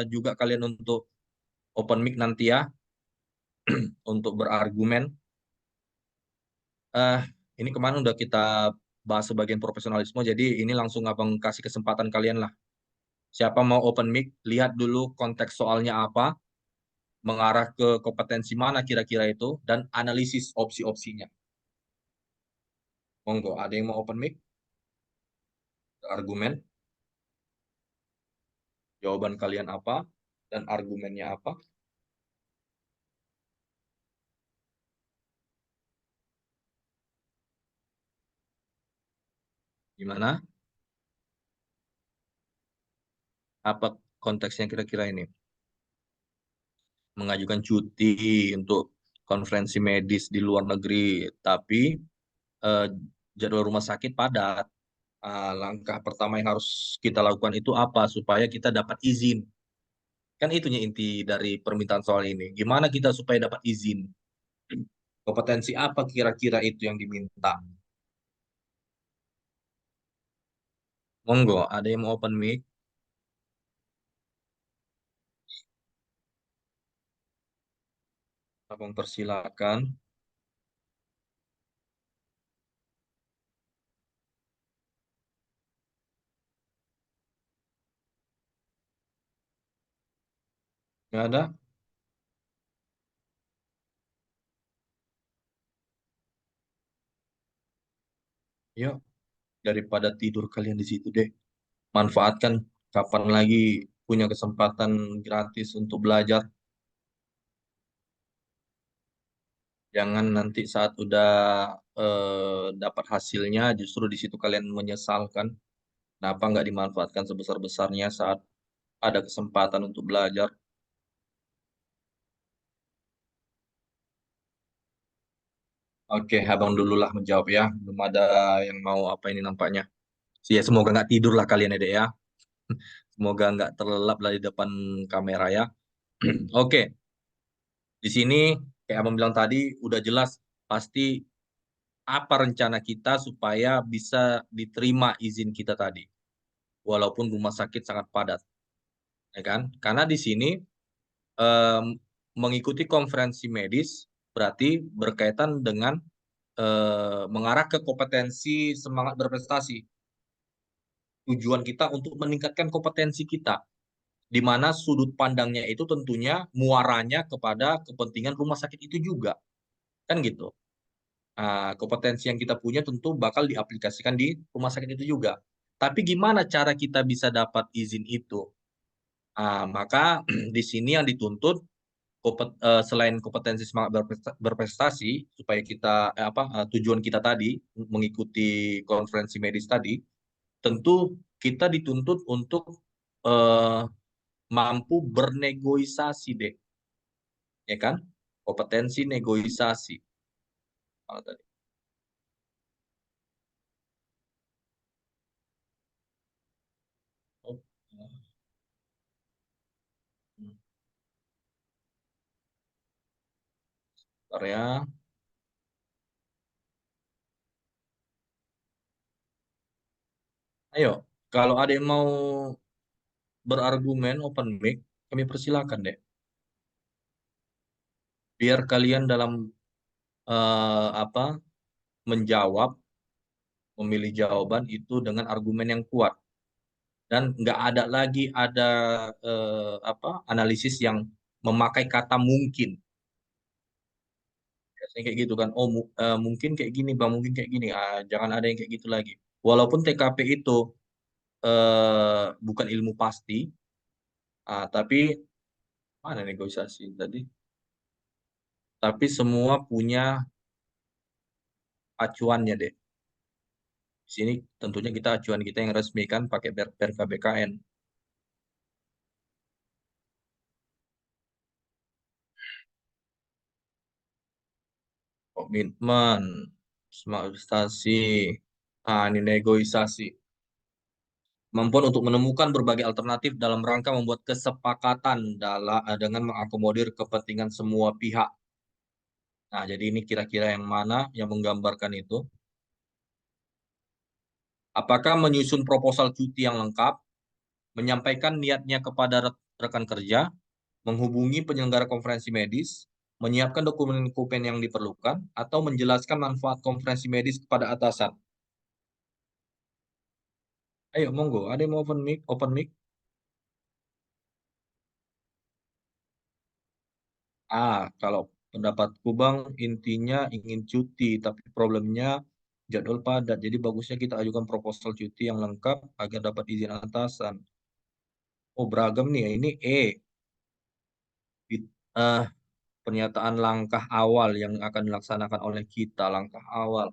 juga kalian untuk open mic nanti ya, untuk berargumen. Eh, ini kemarin udah kita bahas sebagian profesionalisme, jadi ini langsung Abang kasih kesempatan kalian lah. Siapa mau open mic, lihat dulu konteks soalnya apa, mengarah ke kompetensi mana kira-kira itu, dan analisis opsi-opsinya. Monggo, ada yang mau open mic? Argumen, jawaban kalian apa, dan argumennya apa? Gimana? Apa konteksnya kira-kira ini? Mengajukan cuti untuk konferensi medis di luar negeri, tapi eh, jadwal rumah sakit padat. Langkah pertama yang harus kita lakukan itu apa supaya kita dapat izin? Kan itunya inti dari permintaan soal ini. Gimana kita supaya dapat izin? Kompetensi apa kira-kira itu yang diminta? Monggo, ada yang mau open mic? Abang persilakan. Nggak ada? Yuk, daripada tidur kalian di situ deh. Manfaatkan kapan lagi punya kesempatan gratis untuk belajar. Jangan nanti saat udah dapat hasilnya, justru di situ kalian menyesalkan. Kenapa nggak dimanfaatkan sebesar-besarnya saat ada kesempatan untuk belajar? Oke, abang dulu lah menjawab ya. Belum ada yang mau apa ini nampaknya. Ya, semoga nggak tidur lah kalian ya, Dek ya. Semoga nggak terlelap lah di depan kamera ya. Oke, di sini kayak abang bilang tadi, udah jelas pasti apa rencana kita supaya bisa diterima izin kita tadi. Walaupun rumah sakit sangat padat, ya kan? Karena di sini em, mengikuti konferensi medis berarti berkaitan dengan mengarah ke kompetensi semangat berprestasi. Tujuan kita untuk meningkatkan kompetensi kita, di mana sudut pandangnya itu tentunya muaranya kepada kepentingan rumah sakit itu juga, kan gitu. Kompetensi yang kita punya tentu bakal diaplikasikan di rumah sakit itu juga. Tapi gimana cara kita bisa dapat izin itu? Maka di sini yang dituntut selain kompetensi semangat berprestasi supaya kita tujuan kita tadi mengikuti konferensi medis tadi, tentu kita dituntut untuk eh, mampu bernegosiasi deh, ya kan? Kompetensi negosiasi. Kalau tadi. Oh, bentar ya. Ayo, kalau ada yang mau berargumen open mic, kami persilakan deh. Biar kalian dalam apa menjawab, memilih jawaban itu dengan argumen yang kuat dan nggak ada lagi ada analisis yang memakai kata mungkin. Biasanya kayak gitu kan. Oh, mungkin kayak gini, Bang, mungkin kayak gini. Jangan ada yang kayak gitu lagi. Walaupun TKP itu bukan ilmu pasti, tapi mana negosiasi tadi? Tapi semua punya acuannya deh. Di sini tentunya kita acuan kita yang resmi kan pakai PRKBKN. Komitmen, smart investasi, ini negosiasi. Kemampuan untuk menemukan berbagai alternatif dalam rangka membuat kesepakatan dengan mengakomodir kepentingan semua pihak. Nah, jadi ini kira-kira yang mana yang menggambarkan itu? Apakah menyusun proposal cuti yang lengkap, menyampaikan niatnya kepada rekan kerja, menghubungi penyelenggara konferensi medis, menyiapkan dokumen-dokumen yang diperlukan, atau menjelaskan manfaat konferensi medis kepada atasan? Ayo, monggo. Ada yang mau open mic? Open mic? Kalau pendapatku Bang, intinya ingin cuti, tapi problemnya jadwal padat. Jadi bagusnya kita ajukan proposal cuti yang lengkap agar dapat izin atasan. Oh, beragam nih. Ini Di- eh, pernyataan langkah awal yang akan dilaksanakan oleh kita, langkah awal.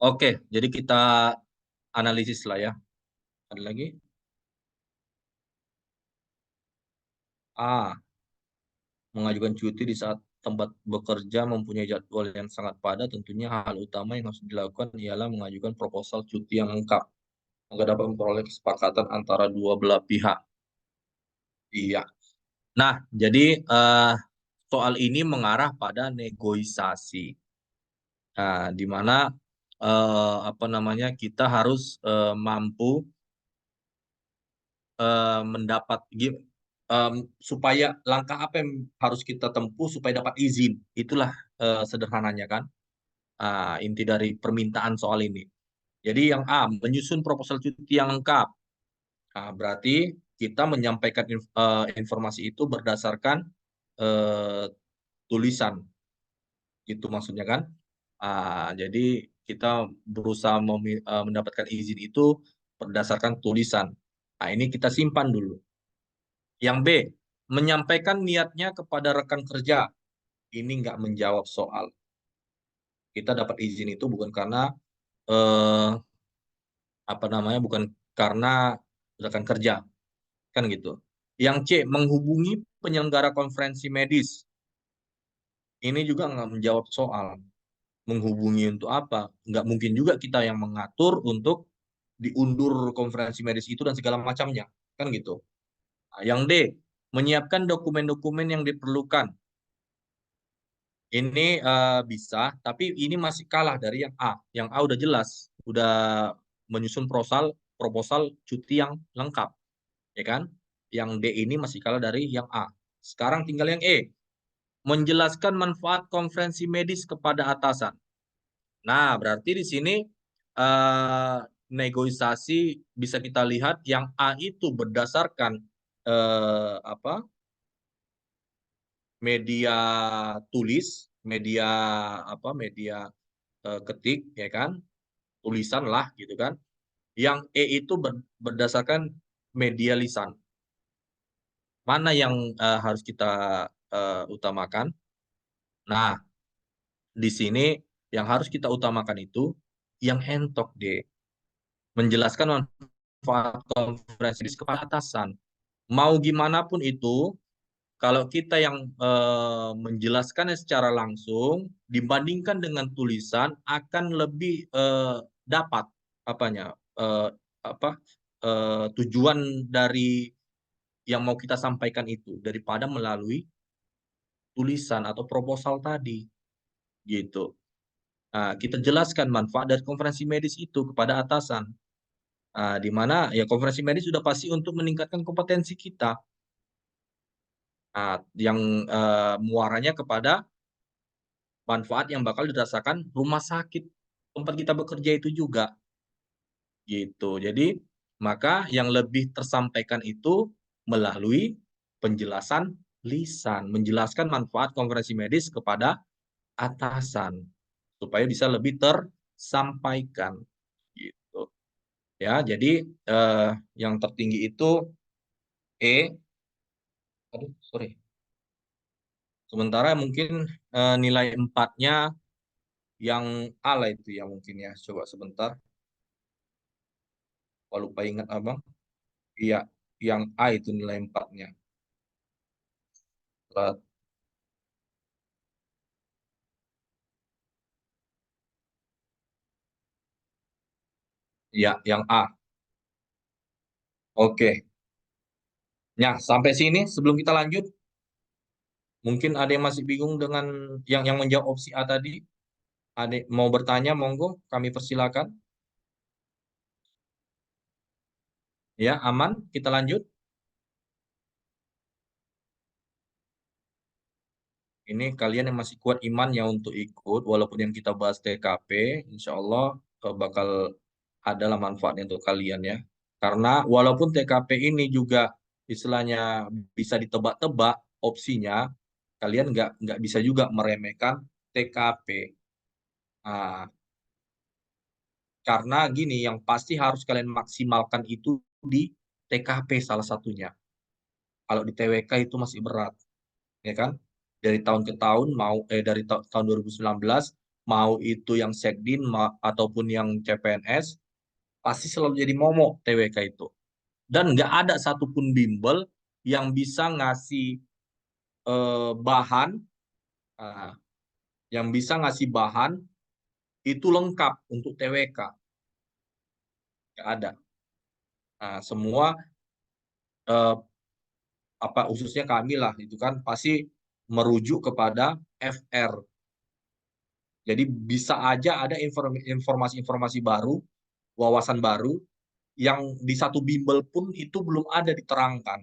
Oke, jadi kita analisis lah ya. Ada lagi? A. Mengajukan cuti di saat tempat bekerja mempunyai jadwal yang sangat padat, tentunya hal utama yang harus dilakukan ialah mengajukan proposal cuti yang lengkap agar dapat memperoleh kesepakatan antara dua belah pihak. Iya. Nah, jadi soal ini mengarah pada negosiasi. Nah, di mana apa namanya kita harus mampu mendapat supaya langkah apa yang harus kita tempuh supaya dapat izin. Itulah sederhananya kan. Inti dari permintaan soal ini. Jadi yang A, menyusun proposal cuti yang lengkap. Berarti kita menyampaikan informasi itu berdasarkan eh, tulisan, itu maksudnya kan. Jadi kita berusaha mendapatkan izin itu berdasarkan tulisan. Nah, ini kita simpan dulu. Yang B, menyampaikan niatnya kepada rekan kerja. Ini nggak menjawab soal. Kita dapat izin itu bukan karena eh, apa namanya, bukan karena rekan kerja, kan gitu. Yang C, menghubungi penyelenggara konferensi medis. Ini juga nggak menjawab soal. Menghubungi untuk apa? Nggak mungkin juga kita yang mengatur untuk diundur konferensi medis itu dan segala macamnya, kan gitu. Nah, yang D, menyiapkan dokumen-dokumen yang diperlukan. Ini bisa, tapi ini masih kalah dari yang A. Yang A udah jelas, udah menyusun proposal cuti yang lengkap, ya kan? Yang D ini masih kalah dari yang A. Sekarang tinggal yang E, menjelaskan manfaat konferensi medis kepada atasan. Nah, berarti di sini eh, negosiasi bisa kita lihat yang A itu berdasarkan apa, media tulis, media apa, media ketik, ya kan, tulisan lah gitu kan. Yang E itu berdasarkan media lisan. Mana yang harus kita utamakan? Nah, di sini yang harus kita utamakan itu yang entok deh, menjelaskan manfaat konferensi kepada atasan. Mau gimana pun itu, kalau kita yang menjelaskannya secara langsung dibandingkan dengan tulisan akan lebih dapat apanya, apa, tujuan dari yang mau kita sampaikan itu daripada melalui tulisan atau proposal tadi, gitu. Nah, kita jelaskan manfaat dari konferensi medis itu kepada atasan. Di mana ya konferensi medis sudah pasti untuk meningkatkan kompetensi kita. Yang muaranya kepada manfaat yang bakal dirasakan rumah sakit tempat kita bekerja itu juga, gitu. Jadi maka yang lebih tersampaikan itu melalui penjelasan lisan, menjelaskan manfaat konferensi medis kepada atasan supaya bisa lebih tersampaikan, gitu. Ya, jadi yang tertinggi itu E. Aduh, sorry. Sementara mungkin nilai 4-nya yang A lah itu ya mungkin ya. Coba sebentar. Kalau lupa ingat abang. Iya, yang A itu nilai 4-nya. Ya, yang A. Oke. Nah, sampai sini sebelum kita lanjut, mungkin ada yang masih bingung dengan yang menjawab opsi A tadi. Ada mau bertanya, monggo, kami persilakan. Ya, aman. Kita lanjut. Ini kalian yang masih kuat imannya untuk ikut, walaupun yang kita bahas TKP, insya Allah bakal adalah manfaatnya untuk kalian ya. Karena walaupun TKP ini juga istilahnya bisa ditebak-tebak opsinya, kalian nggak bisa juga meremehkan TKP. Nah, karena gini, yang pasti harus kalian maksimalkan itu di TKP salah satunya. Kalau di TWK itu masih berat, ya kan? Dari tahun ke tahun dari tahun 2019 mau itu yang Sekdin ataupun yang CPNS pasti selalu jadi momok TWK itu. Dan nggak ada satupun bimbel yang bisa ngasih bahan, ah, yang bisa ngasih bahan itu lengkap untuk TWK, nggak ada. Nah, semua eh, apa khususnya kami lah itu kan pasti merujuk kepada FR. Jadi bisa aja ada informasi-informasi baru, wawasan baru yang di satu bimbel pun itu belum ada diterangkan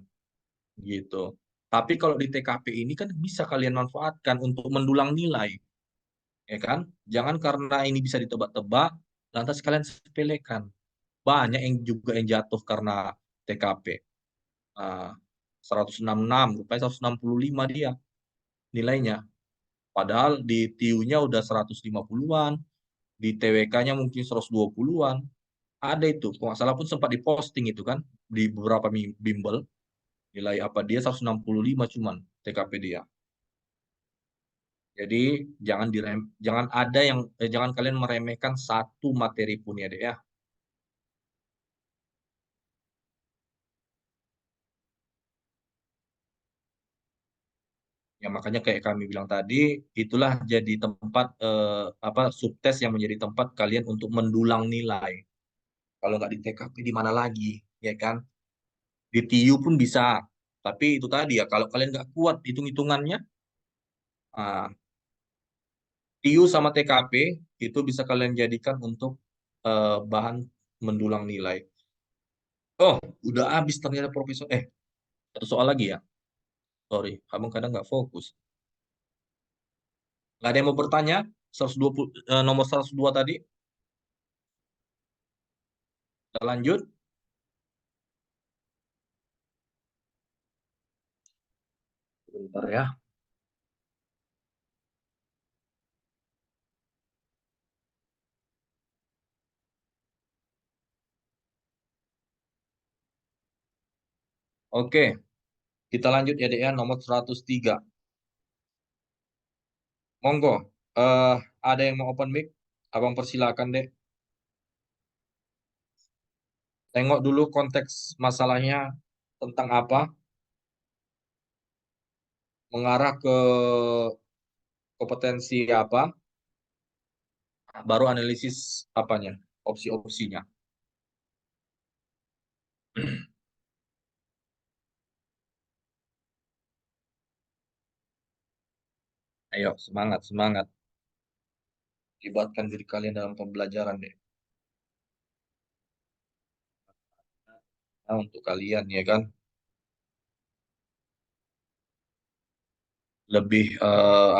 gitu. Tapi kalau di TKP ini kan bisa kalian manfaatkan untuk mendulang nilai, ya kan? Jangan karena ini bisa ditebak-tebak, lantas kalian sepelekan. Banyak yang juga yang jatuh karena TKP. Ah, 166, rupanya 165 dia nilainya. Padahal di TIU-nya udah 150-an, di TWK-nya mungkin 120-an. Ada itu, kalau nggak salah pun sempat diposting itu kan, di beberapa bimbel, nilai apa dia 165 cuman TKP dia. Jadi jangan ada yang jangan kalian meremehkan satu materi pun ya deh ya. Ya makanya kayak kami bilang tadi, itulah jadi tempat apa subtes yang menjadi tempat kalian untuk mendulang nilai. Kalau nggak di TKP di mana lagi, ya kan? Di TIU pun bisa. Tapi itu tadi ya, kalau kalian nggak kuat hitung-hitungannya, ah, TIU sama TKP itu bisa kalian jadikan untuk bahan mendulang nilai. Oh, udah habis ternyata profesor. Satu soal lagi ya. Sorry, kamu kadang nggak fokus. Nggak ada yang mau bertanya? 120, nomor 102 tadi. Kita lanjut. Bentar ya. Oke, kita lanjut ya deh ya, nomor 103. Monggo, eh ada yang mau open mic? Abang persilakan deh. Tengok dulu konteks masalahnya tentang apa, mengarah ke kompetensi apa, baru analisis apanya, opsi-opsinya. Ayo, semangat, semangat. Libatkan diri kalian dalam pembelajaran deh. Nah, untuk kalian ya kan, lebih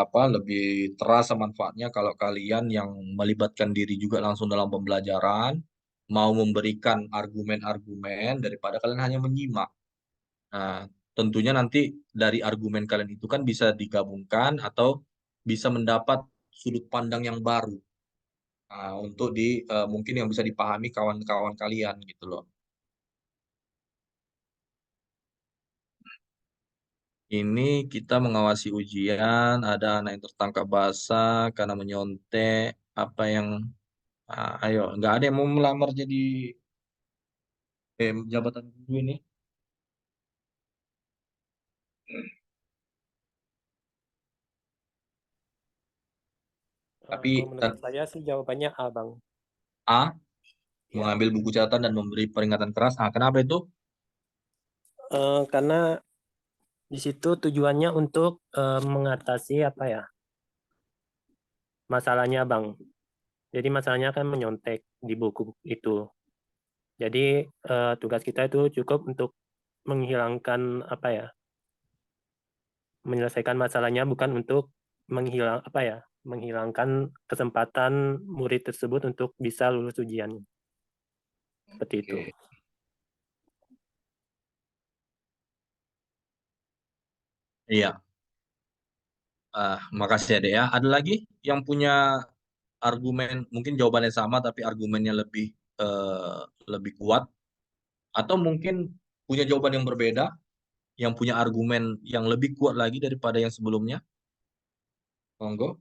apa, lebih terasa manfaatnya kalau kalian yang melibatkan diri juga langsung dalam pembelajaran, mau memberikan argumen-argumen daripada kalian hanya menyimak. Nah, tentunya nanti dari argumen kalian itu kan bisa digabungkan atau bisa mendapat sudut pandang yang baru. Nah, untuk mungkin yang bisa dipahami kawan-kawan kalian gitu loh. Ini kita mengawasi ujian, ada anak yang tertangkap basah karena menyontek, apa yang, ayo, nggak ada yang mau melamar jadi jabatan guru ini. Tapi Kalau menurut saya sih jawabannya A, Bang. A, Ya, mengambil buku catatan dan memberi peringatan keras. Kenapa itu? karena di situ tujuannya untuk mengatasi apa ya masalahnya, Bang. Jadi masalahnya kan menyontek di buku itu. Jadi tugas kita itu cukup untuk menghilangkan apa ya, menyelesaikan masalahnya bukan untuk menghilangkan kesempatan murid tersebut untuk bisa lulus ujian. Seperti itu. Oke. Iya. Makasih ya, Dek ya. Ada lagi yang punya argumen, mungkin jawabannya sama tapi argumennya eh, lebih kuat, atau mungkin punya jawaban yang berbeda, yang punya argumen yang lebih kuat lagi daripada yang sebelumnya. Monggo,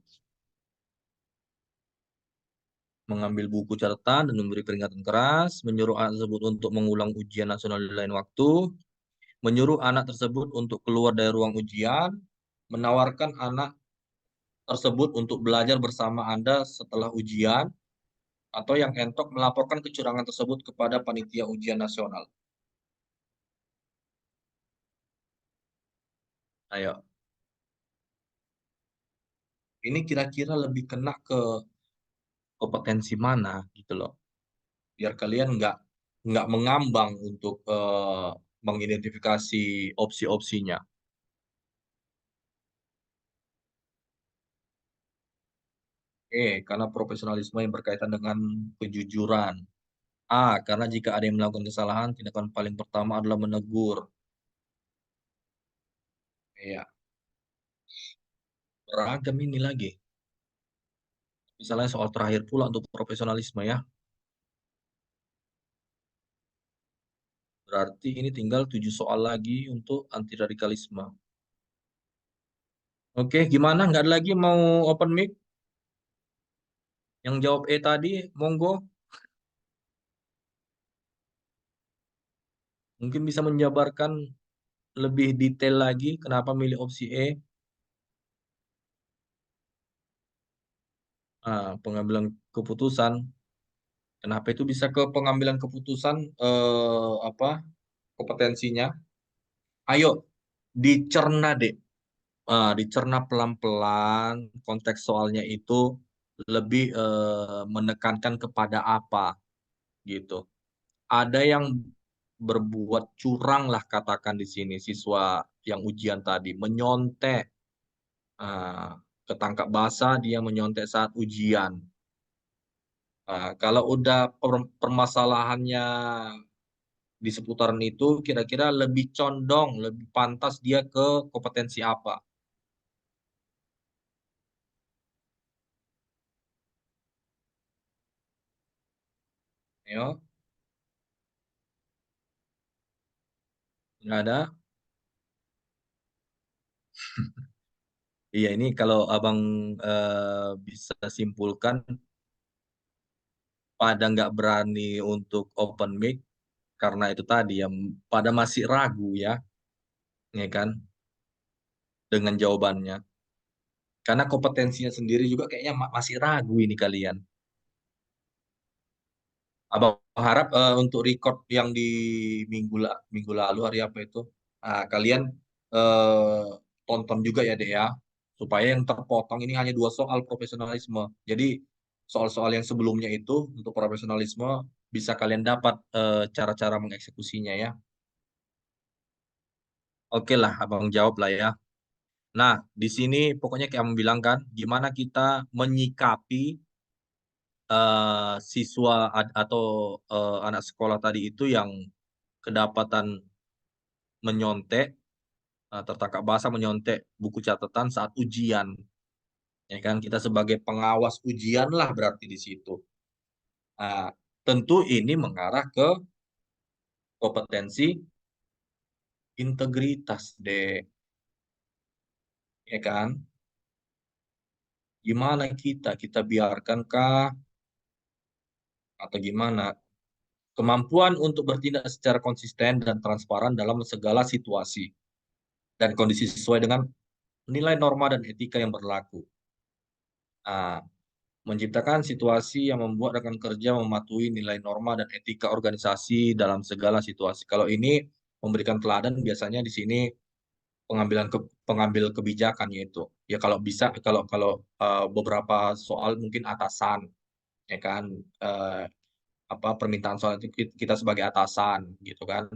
mengambil buku catatan dan memberi peringatan keras, menyuruh anak tersebut untuk mengulang ujian nasional di lain waktu, menyuruh anak tersebut untuk keluar dari ruang ujian, menawarkan anak tersebut untuk belajar bersama Anda setelah ujian, atau yang entok melaporkan kecurangan tersebut kepada panitia ujian nasional. Ayo, ini kira-kira lebih kena ke kompetensi mana gitu loh. Biar kalian nggak mengambang untuk mengidentifikasi opsi-opsinya. Karena profesionalisme yang berkaitan dengan kejujuran. Karena jika ada yang melakukan kesalahan, tindakan paling pertama adalah menegur. Iya, beragam ini lagi. Misalnya soal terakhir pula untuk profesionalisme ya. Berarti ini tinggal 7 soal lagi untuk anti radikalisme. Oke, gimana? Nggak ada lagi mau open mic? Yang jawab tadi, monggo. Mungkin bisa menjabarkan lebih detail lagi kenapa milih opsi E. Pengambilan keputusan. Kenapa itu bisa ke pengambilan keputusan kompetensinya? Ayo dicerna deh. Dicerna pelan-pelan konteks soalnya itu lebih menekankan kepada apa gitu. Ada yang berbuat curang lah katakan di sini siswa yang ujian tadi menyontek, ketangkap basah dia menyontek saat ujian. Kalau udah permasalahannya di seputaran itu, kira-kira lebih condong, lebih pantas dia ke kompetensi apa? Ayo, nggak ada? Iya, ini kalau abang bisa simpulkan, pada nggak berani untuk open mic, karena itu tadi ya, pada masih ragu ya kan, dengan jawabannya. Karena kompetensinya sendiri juga kayaknya masih ragu ini kalian. Abang harap untuk record yang di minggu lalu hari apa itu, kalian eh, tonton juga ya Dek ya, supaya yang terpotong ini hanya 2 soal profesionalisme. Jadi soal-soal yang sebelumnya itu untuk profesionalisme bisa kalian dapat cara-cara mengeksekusinya ya. Oke lah, abang jawab lah ya. Nah, di sini pokoknya kayak abang bilang kan, gimana kita menyikapi siswa atau anak sekolah tadi itu yang kedapatan menyontek, tertangkap basah menyontek buku catatan saat ujian. Ya kan, kita sebagai pengawas ujian lah berarti di situ. Nah, tentu ini mengarah ke kompetensi integritas deh, ya kan? Gimana kita biarkankah atau gimana? Kemampuan untuk bertindak secara konsisten dan transparan dalam segala situasi dan kondisi sesuai dengan nilai norma dan etika yang berlaku. Nah, menciptakan situasi yang membuat rekan kerja mematuhi nilai norma dan etika organisasi dalam segala situasi. Kalau ini memberikan teladan biasanya di sini pengambil kebijakan yaitu ya kalau bisa kalau kalau beberapa soal mungkin atasan ya kan, eh, permintaan soal itu kita sebagai atasan gitu kan.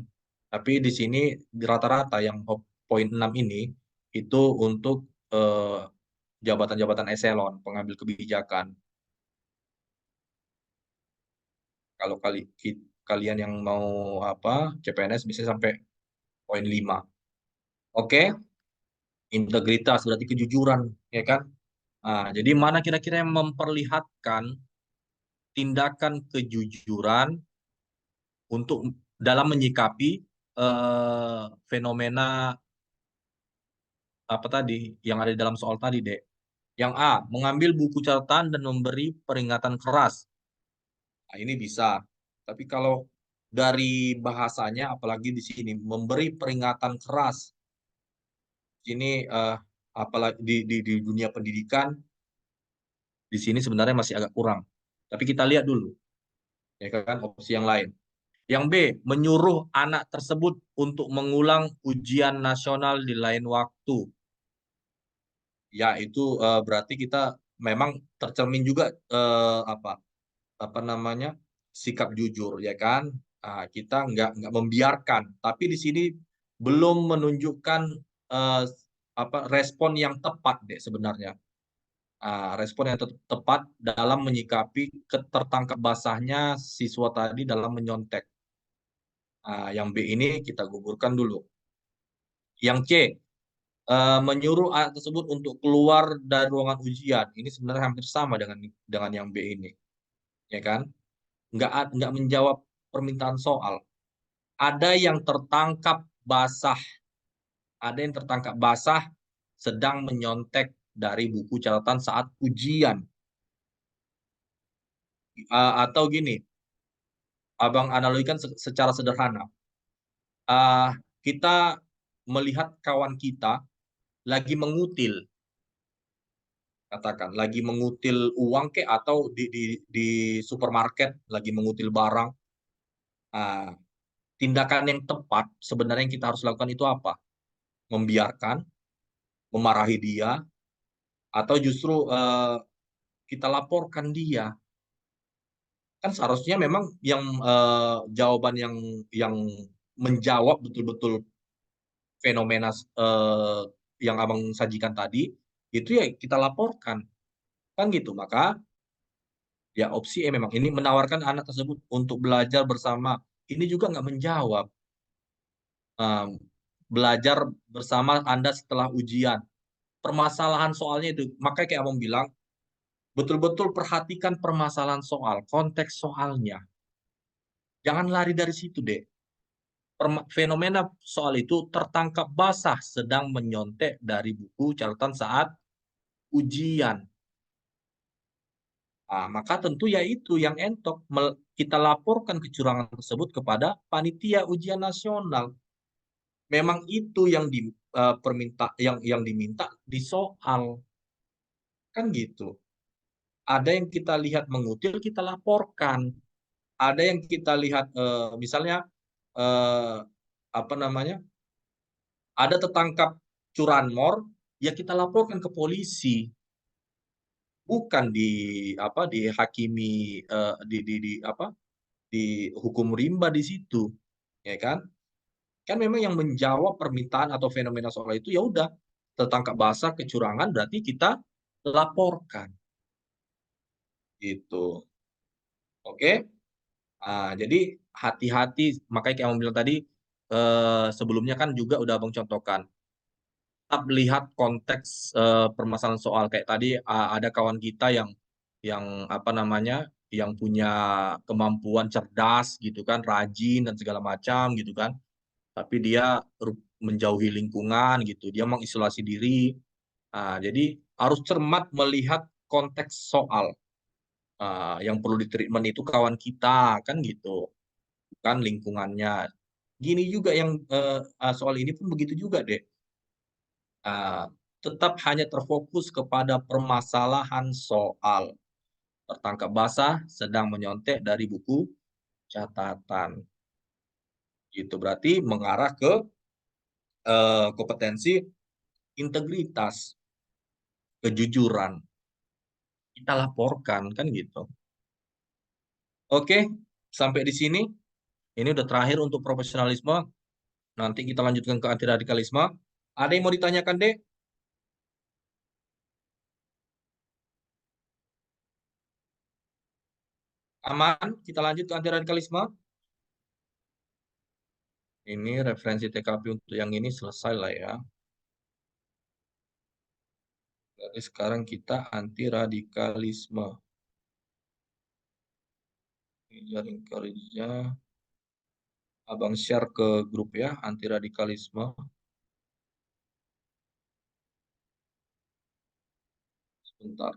Tapi di sini di rata-rata yang poin 6 ini itu untuk eh, jabatan-jabatan eselon pengambil kebijakan. Kalau kalian yang mau CPNS bisa sampai poin 5. Oke, integritas berarti kejujuran, ya kan? Jadi mana kira-kira yang memperlihatkan tindakan kejujuran untuk dalam menyikapi fenomena apa tadi yang ada di dalam soal tadi, Dek. Yang A, mengambil buku catatan dan memberi peringatan keras. Ini bisa. Tapi kalau dari bahasanya, apalagi di sini memberi peringatan keras. Ini apalagi di dunia pendidikan di sini sebenarnya masih agak kurang. Tapi kita lihat dulu, ya kan, opsi yang lain. Yang B, menyuruh anak tersebut untuk mengulang ujian nasional di lain waktu. Ya, itu berarti kita memang tercermin juga apa namanya, sikap jujur, ya kan. Kita nggak membiarkan, tapi di sini belum menunjukkan respon yang tepat deh sebenarnya. Respon yang tepat dalam menyikapi ketertangkap basahnya siswa tadi dalam menyontek. Yang B ini kita gugurkan dulu. Yang C, menyuruh anak tersebut untuk keluar dari ruangan ujian. Ini sebenarnya hampir sama dengan yang B ini, ya kan? Nggak menjawab permintaan soal. Ada yang tertangkap basah, sedang menyontek dari buku catatan saat ujian. Atau gini, Abang analogikan secara sederhana. Kita melihat kawan kita lagi mengutil, katakan lagi mengutil uang atau di supermarket lagi mengutil barang. Tindakan yang tepat sebenarnya yang kita harus lakukan itu apa? Membiarkan, memarahi dia, atau justru kita laporkan dia. Kan seharusnya memang yang jawaban yang menjawab betul-betul fenomena yang Abang sajikan tadi, itu ya kita laporkan. Kan gitu. Maka ya opsi memang ini menawarkan anak tersebut untuk belajar bersama. Ini juga nggak menjawab. Belajar bersama Anda setelah ujian. Permasalahan soalnya itu. Makanya kayak Abang bilang, betul-betul perhatikan permasalahan soal, konteks soalnya. Jangan lari dari situ deh. Fenomena soal itu tertangkap basah sedang menyontek dari buku catatan saat ujian. Maka tentu ya itu yang entok. Kita laporkan kecurangan tersebut kepada panitia ujian nasional. Memang itu yang diminta di soal. Kan gitu. Ada yang kita lihat mengutil, kita laporkan. Ada yang kita lihat misalnya apa namanya? Ada tertangkap curanmor, ya kita laporkan ke polisi. Bukan dihakimi dihukum rimba di situ, ya kan? Kan memang yang menjawab permintaan atau fenomena soal itu ya udah tertangkap basah kecurangan berarti kita laporkan. Gitu. Oke? Jadi hati-hati, makanya kayak Abang bilang tadi sebelumnya kan juga udah Abang contohkan. Tetap lihat konteks permasalahan soal kayak tadi ada kawan kita yang apa namanya, yang punya kemampuan cerdas gitu kan, rajin dan segala macam gitu kan. Tapi dia menjauhi lingkungan gitu, dia mengisolasi diri. Jadi harus cermat melihat konteks soal. Yang perlu ditreatment itu kawan kita kan gitu, kan lingkungannya. Gini juga yang soal ini pun begitu juga deh. Tetap hanya terfokus kepada permasalahan soal. Tertangkap basah sedang menyontek dari buku catatan. Itu berarti mengarah ke kompetensi integritas, kejujuran. Kita laporkan kan gitu. Oke, sampai di sini. Ini udah terakhir untuk profesionalisme. Nanti kita lanjutkan ke anti radikalisme. Ada yang mau ditanyakan, Dek? Aman? Kita lanjut ke anti radikalisme. Ini referensi TKP untuk yang ini selesai lah ya. Jadi sekarang kita anti radikalisme. Jaring kerja. Abang share ke grup ya, anti radikalisme. Sebentar.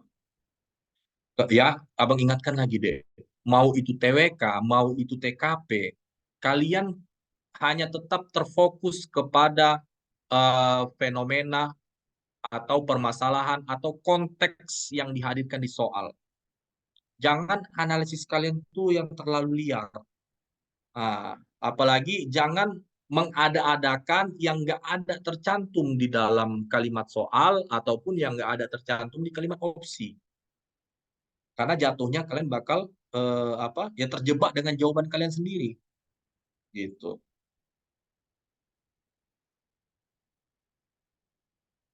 Ya, Abang ingatkan lagi deh. Mau itu TWK, mau itu TKP, kalian hanya tetap terfokus kepada fenomena atau permasalahan atau konteks yang dihadirkan di soal. Jangan analisis kalian tuh yang terlalu liar. Nah, apalagi jangan mengada-adakan yang nggak ada tercantum di dalam kalimat soal ataupun yang nggak ada tercantum di kalimat opsi. Karena jatuhnya kalian bakal ya terjebak dengan jawaban kalian sendiri. Gitu.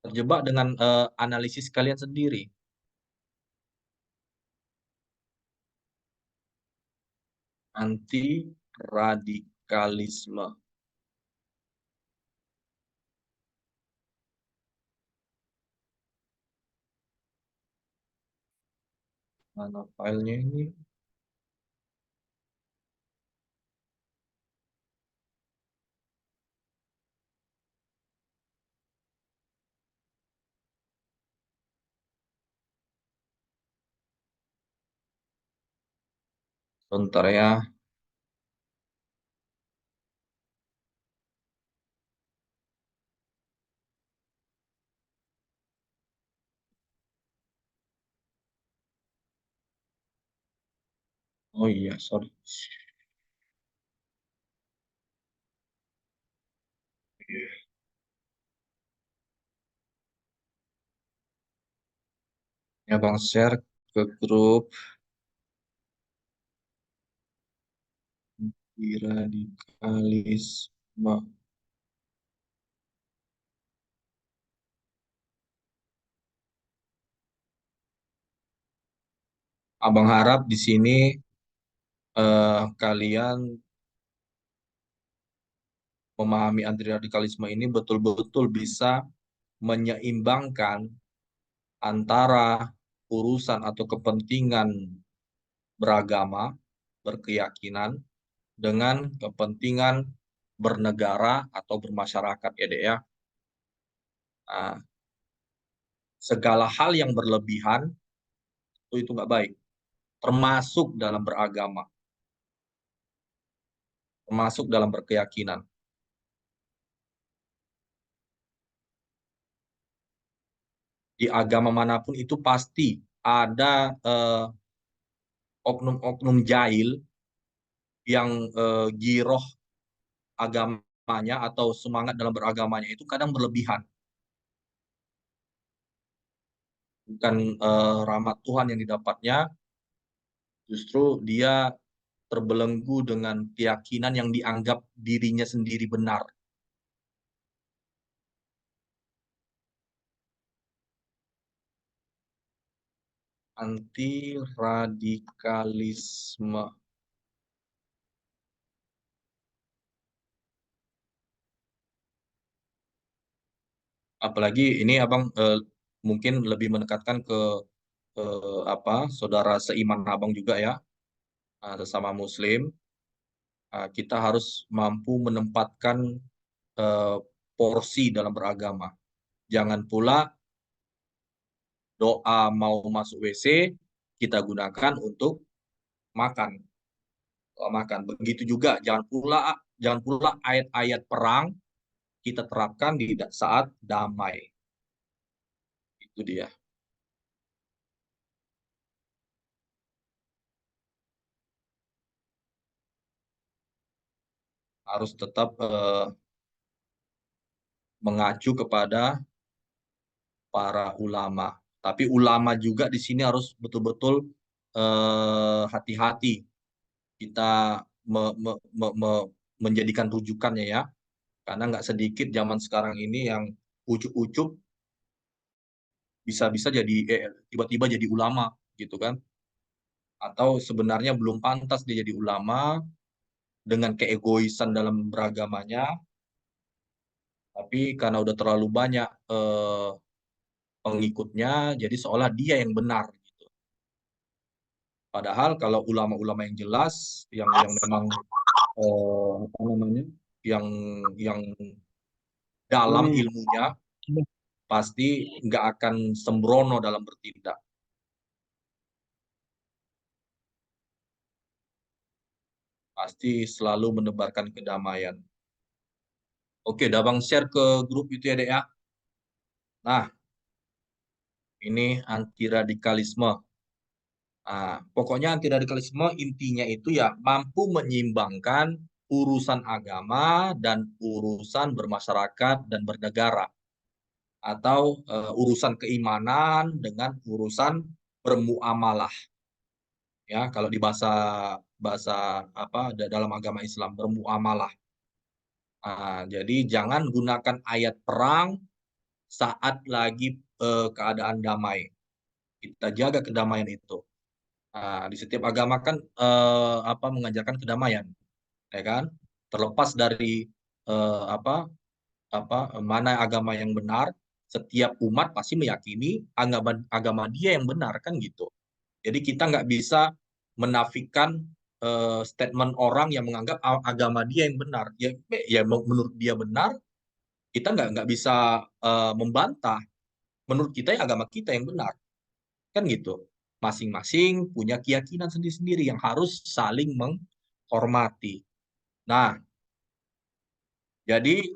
Terjebak dengan analisis kalian sendiri. Anti radikalisme. Mana filenya ini? Bentar ya. Oh iya, sorry. Ya Bang, share ke grup radikalisme. Abang harap di sini kalian memahami anti radikalisme ini betul-betul bisa menyeimbangkan antara urusan atau kepentingan beragama, berkeyakinan, dengan kepentingan bernegara atau bermasyarakat ya Dek ya. Nah, segala hal yang berlebihan itu nggak baik, termasuk dalam beragama, termasuk dalam berkeyakinan. Di agama manapun itu pasti ada oknum-oknum jahil yang giroh agamanya atau semangat dalam beragamanya itu kadang berlebihan. Bukan rahmat Tuhan yang didapatnya, justru dia terbelenggu dengan keyakinan yang dianggap dirinya sendiri benar. Anti radikalisme. Apalagi ini Abang mungkin lebih mendekatkan ke saudara seiman Abang juga ya, sesama Muslim. Kita harus mampu menempatkan porsi dalam beragama. Jangan pula doa mau masuk WC kita gunakan untuk makan. Makan. Begitu juga jangan pula ayat-ayat perang kita terapkan di saat damai. Itu dia. Harus tetap mengacu kepada para ulama. Tapi ulama juga di sini harus betul-betul hati-hati kita menjadikan rujukannya ya. Karena nggak sedikit zaman sekarang ini yang ujuk-ujuk bisa-bisa jadi tiba-tiba jadi ulama gitu kan. Atau sebenarnya belum pantas dia jadi ulama dengan keegoisan dalam beragamanya, tapi karena udah terlalu banyak pengikutnya, jadi seolah dia yang benar. Gitu. Padahal kalau ulama-ulama yang jelas, yang memang apa namanya, yang dalam ilmunya, pasti nggak akan sembrono dalam bertindak. pasti selalu menebarkan kedamaian. Oke, udah Bang share ke grup itu ya, Dek ya. Nah, ini anti radikalisme. Nah, pokoknya anti radikalisme intinya itu ya mampu menyeimbangkan urusan agama dan urusan bermasyarakat dan bernegara, atau urusan keimanan dengan urusan bermuamalah. Ya, kalau di bahasa bahasa apa dalam agama Islam, bermuamalah. Nah, jadi jangan gunakan ayat perang saat lagi keadaan damai. Kita jaga kedamaian itu. Nah, di setiap agama kan mengajarkan kedamaian, ya kan? Terlepas dari mana agama yang benar, setiap umat pasti meyakini agama dia yang benar, kan gitu. Jadi kita nggak bisa menafikan statement orang yang menganggap agama dia yang benar. Ya menurut dia benar, kita nggak bisa membantah. Menurut kita ya agama kita yang benar, kan gitu. Masing-masing punya keyakinan sendiri-sendiri yang harus saling menghormati. Nah, jadi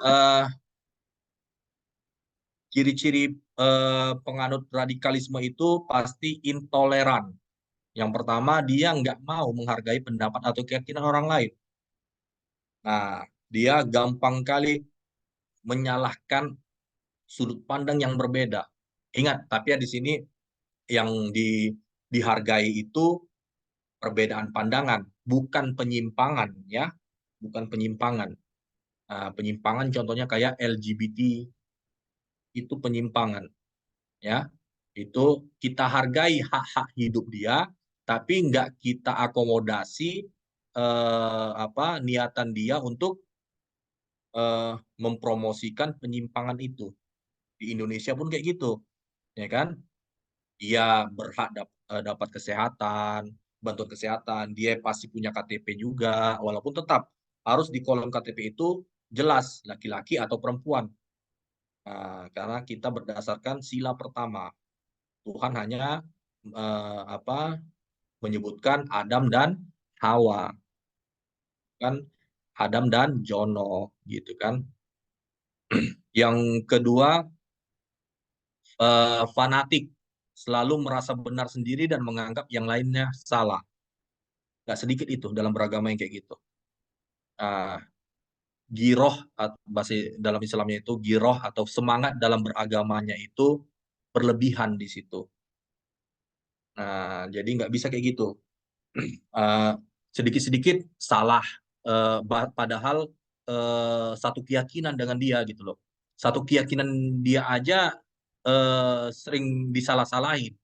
ciri-ciri penganut radikalisme itu pasti intoleran. Yang pertama, dia nggak mau menghargai pendapat atau keyakinan orang lain. Nah, dia gampang kali menyalahkan sudut pandang yang berbeda. Ingat, tapi ya di sini yang dihargai itu perbedaan pandangan, bukan penyimpangan, ya, bukan penyimpangan. Nah, penyimpangan contohnya kayak LGBT, itu penyimpangan, ya. Itu kita hargai hak-hak hidup dia, tapi nggak kita akomodasi niatan dia untuk mempromosikan penyimpangan itu. Di Indonesia pun kayak gitu, ya kan? Dia berhak dapat kesehatan, bantuan kesehatan, dia pasti punya KTP juga, walaupun tetap harus di kolom KTP itu jelas laki-laki atau perempuan. Nah, karena kita berdasarkan sila pertama, Tuhan hanya menyebutkan Adam dan Hawa, kan? Adam dan Jono, gitu kan? Yang kedua, fanatik, selalu merasa benar sendiri dan menganggap yang lainnya salah. Nggak sedikit itu dalam beragama yang kayak gitu. Giroh, bahasa dalam Islamnya itu giroh atau semangat dalam beragamanya itu berlebihan di situ. Nah, jadi nggak bisa kayak gitu. Sedikit-sedikit salah, padahal satu keyakinan dengan dia gitu loh. Satu keyakinan dia aja sering disalah-salahin.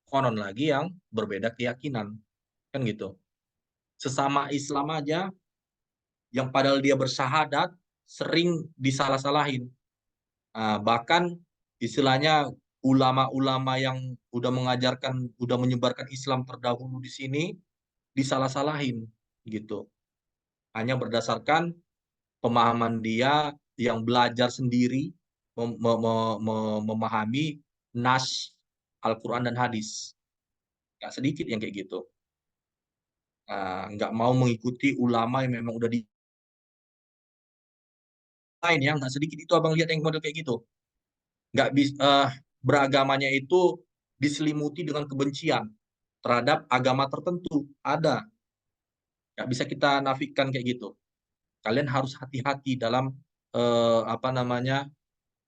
Konon lagi yang berbeda keyakinan, kan gitu. Sesama Islam aja yang padahal dia bersyahadat sering disalah-salahin. Bahkan istilahnya ulama-ulama yang udah mengajarkan, udah menyebarkan Islam terdahulu di sini disalah-salahin gitu. Hanya berdasarkan pemahaman dia yang belajar sendiri memahami nas Al-Quran dan hadis. Nggak sedikit yang kayak gitu. Nggak mau mengikuti ulama yang memang udah lain ya, nggak sedikit itu abang lihat yang model kayak gitu. Nggak bisa beragamanya itu diselimuti dengan kebencian terhadap agama tertentu. Ada, nggak bisa kita nafikan kayak gitu. Kalian harus hati-hati dalam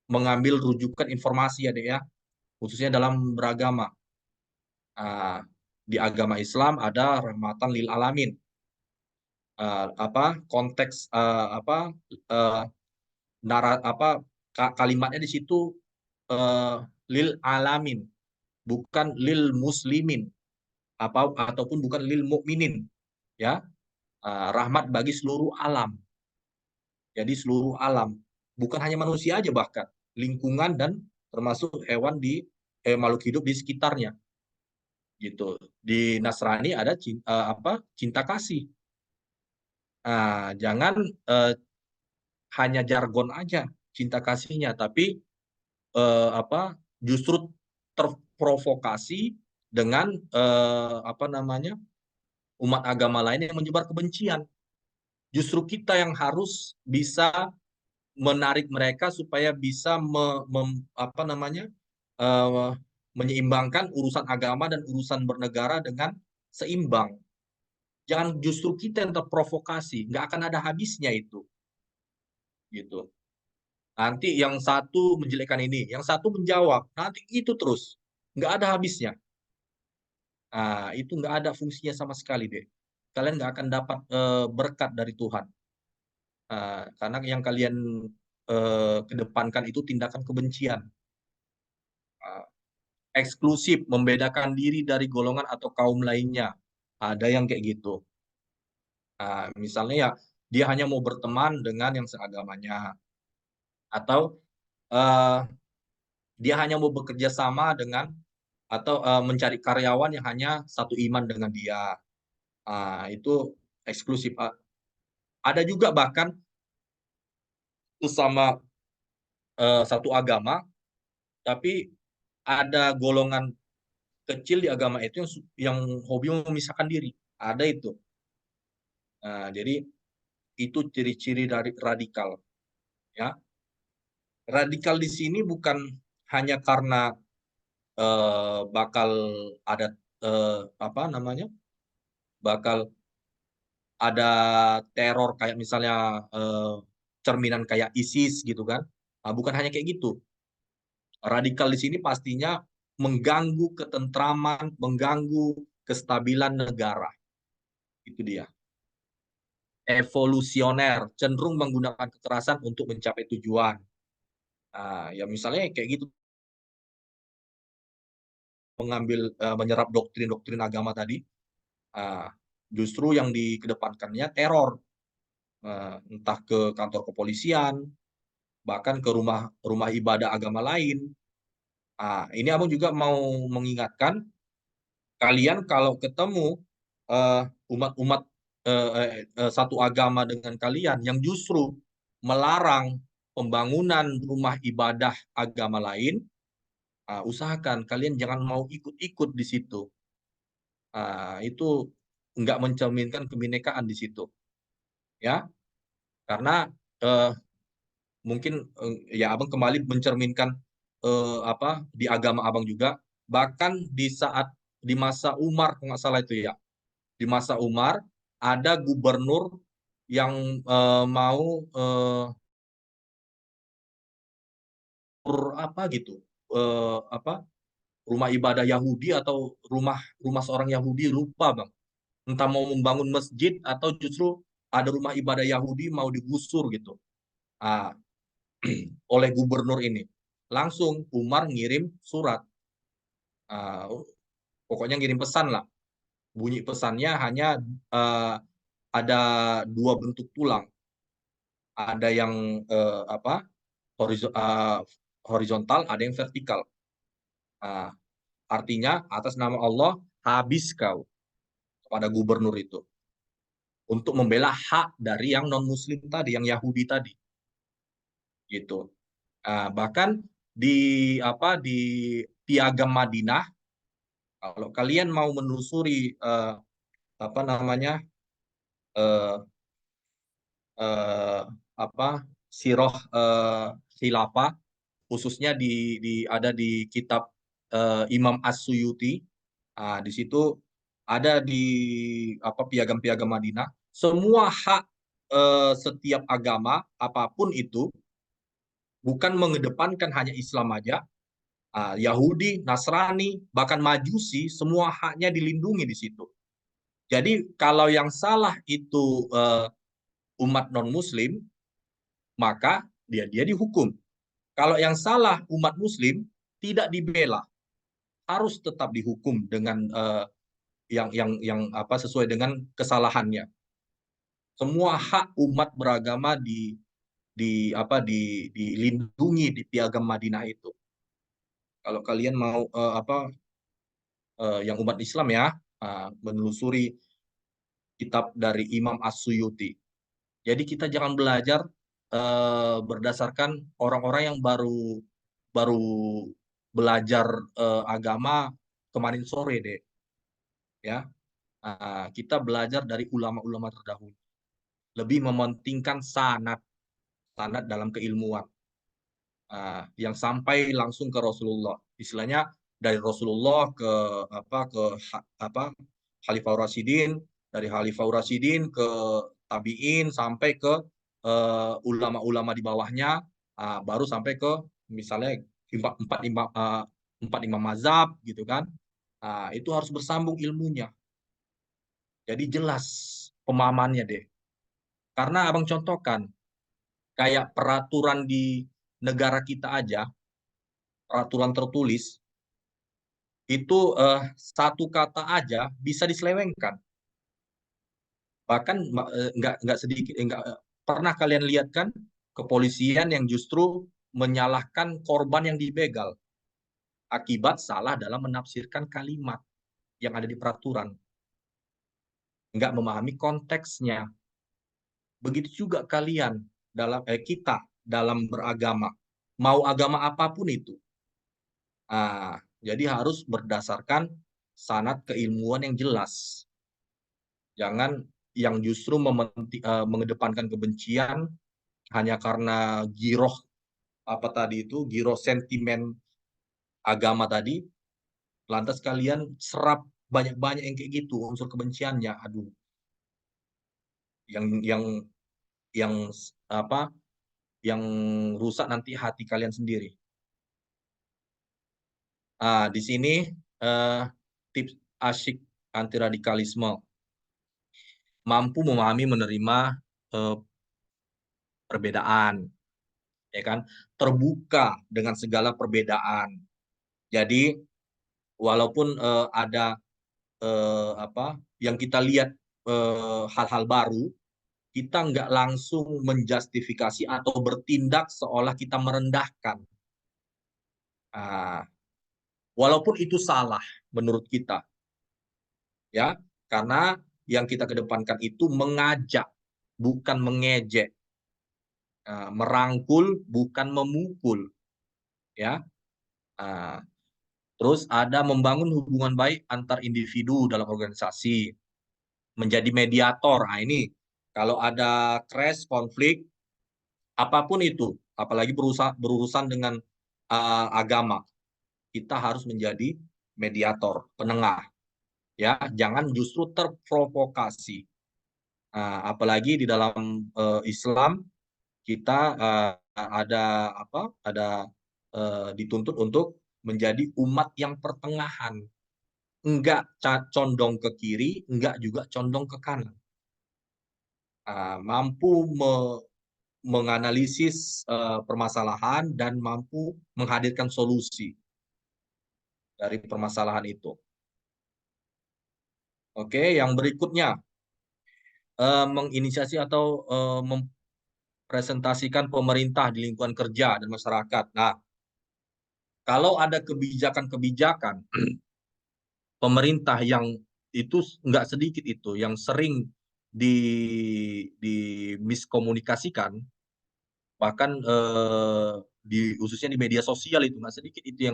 mengambil rujukan informasi ya, Dek ya, khususnya dalam beragama. Di agama Islam ada rahmatan lil alamin. Konteks kalimatnya di situ lil alamin, bukan lil muslimin, ataupun bukan lil mukminin, ya. Rahmat bagi seluruh alam. Jadi seluruh alam, bukan hanya manusia aja, bahkan lingkungan dan termasuk hewan makhluk hidup di sekitarnya. Gitu. Di Nasrani ada cinta kasih. Jangan hanya jargon aja cinta kasihnya, tapi justru terprovokasi dengan umat agama lain yang menyebar kebencian. Justru kita yang harus bisa menarik mereka supaya bisa menyeimbangkan urusan agama dan urusan bernegara dengan seimbang. Jangan justru kita yang terprovokasi, nggak akan ada habisnya itu, gitu. Nanti yang satu menjelekkan ini, yang satu menjawab, nanti itu terus, nggak ada habisnya. Nah, itu nggak ada fungsinya sama sekali deh. Kalian nggak akan dapat berkat dari Tuhan. Karena yang kalian kedepankan itu tindakan kebencian. Eksklusif, membedakan diri dari golongan atau kaum lainnya. Ada yang kayak gitu. Misalnya ya, dia hanya mau berteman dengan yang seagamanya. Atau dia hanya mau bekerja sama dengan, atau mencari karyawan yang hanya satu iman dengan dia. Itu eksklusif. Ada juga bahkan sesama satu agama, tapi ada golongan kecil di agama itu yang hobi memisahkan diri. Ada itu. Jadi itu ciri-ciri dari radikal. Ya, radikal di sini bukan hanya karena bakal ada bakal ada teror kayak misalnya cerminan kayak ISIS gitu kan. Bukan hanya kayak gitu. Radikal di sini pastinya mengganggu ketentraman, mengganggu kestabilan negara. Itu dia. Evolusioner, cenderung menggunakan kekerasan untuk mencapai tujuan. Ya misalnya kayak gitu, menyerap doktrin-doktrin agama tadi, justru yang dikedepankannya teror, entah ke kantor kepolisian, bahkan ke rumah ibadah agama lain. Ini abang juga mau mengingatkan kalian kalau ketemu umat-umat satu agama dengan kalian yang justru melarang pembangunan rumah ibadah agama lain, usahakan kalian jangan mau ikut-ikut di situ. Itu nggak mencerminkan kebinekaan di situ, ya. Karena mungkin ya abang kembali mencerminkan di agama abang juga. Bahkan di masa Umar, kalau nggak salah itu ya, di masa Umar ada gubernur yang mau rumah ibadah Yahudi atau rumah seorang Yahudi, lupa bang, entah mau membangun masjid atau justru ada rumah ibadah Yahudi mau digusur gitu oleh gubernur ini. Langsung Umar ngirim surat, pokoknya ngirim pesan lah. Bunyi pesannya hanya ada dua bentuk tulang, ada yang horizontal, ada yang vertikal. Artinya atas nama Allah habis kau, kepada gubernur itu, untuk membela hak dari yang non Muslim tadi, yang Yahudi tadi, gitu. Bahkan di Piagam Madinah, kalau kalian mau menelusuri sirah khilafah, khususnya ada di kitab Imam As-Suyuti. Di situ ada di Piagam-Piagam Madinah, semua hak setiap agama apapun itu, bukan mengedepankan hanya Islam aja, Yahudi, Nasrani, bahkan Majusi, semua haknya dilindungi di situ. Jadi kalau yang salah itu umat non-Muslim, maka dia dihukum. Kalau yang salah umat Muslim tidak dibela, harus tetap dihukum dengan yang sesuai dengan kesalahannya. Semua hak umat beragama dilindungi di Piagam Madinah itu. Kalau kalian mau yang umat Islam ya, menelusuri kitab dari Imam As-Suyuti. Jadi kita jangan belajar berdasarkan orang-orang yang baru belajar agama kemarin sore deh, ya. Kita belajar dari ulama-ulama terdahulu. lebih mementingkan sanad dalam keilmuan. Yang sampai langsung ke Rasulullah. Istilahnya dari Rasulullah ke Khalifah Rasyidin, dari Khalifah Rasyidin ke tabi'in sampai ke ulama-ulama di bawahnya, baru sampai ke misalnya empat imam mazhab gitu kan. Itu harus bersambung ilmunya. Jadi jelas pemahamannya deh. Karena abang contohkan kayak peraturan di negara kita aja, peraturan tertulis itu satu kata aja bisa diselewengkan. Bahkan nggak sedikit, pernah kalian lihat kan kepolisian yang justru menyalahkan korban yang dibegal akibat salah dalam menafsirkan kalimat yang ada di peraturan, nggak memahami konteksnya. Begitu juga kalian kita dalam beragama, mau agama apapun itu. Jadi harus berdasarkan sanad keilmuan yang jelas. Jangan yang justru mengedepankan kebencian hanya karena giroh giroh sentimen agama tadi, lantas kalian serap banyak-banyak yang kayak gitu unsur kebenciannya. Aduh, yang rusak nanti hati kalian sendiri. Di sini tips asyik anti radikalisme, mampu memahami menerima perbedaan, ya kan, terbuka dengan segala perbedaan. Jadi walaupun ada yang kita lihat hal-hal baru, kita nggak langsung menjustifikasi atau bertindak seolah kita merendahkan. Walaupun itu salah menurut kita, ya, karena yang kita kedepankan itu mengajak, bukan mengejek, merangkul, bukan memukul, ya. Terus ada membangun hubungan baik antar individu dalam organisasi, menjadi mediator. Ini kalau ada crash, konflik, apapun itu, apalagi berurusan dengan agama, kita harus menjadi mediator, penengah, ya, jangan justru terprovokasi. Apalagi di dalam Islam kita dituntut untuk menjadi umat yang pertengahan, enggak condong ke kiri, enggak juga condong ke kanan. Mampu menganalisis permasalahan dan mampu menghadirkan solusi dari permasalahan itu. Oke, yang berikutnya, menginisiasi atau mempresentasikan pemerintah di lingkungan kerja dan masyarakat. Nah, kalau ada kebijakan-kebijakan pemerintah yang itu nggak sedikit itu, yang sering miskomunikasikan, bahkan khususnya di media sosial itu nggak sedikit itu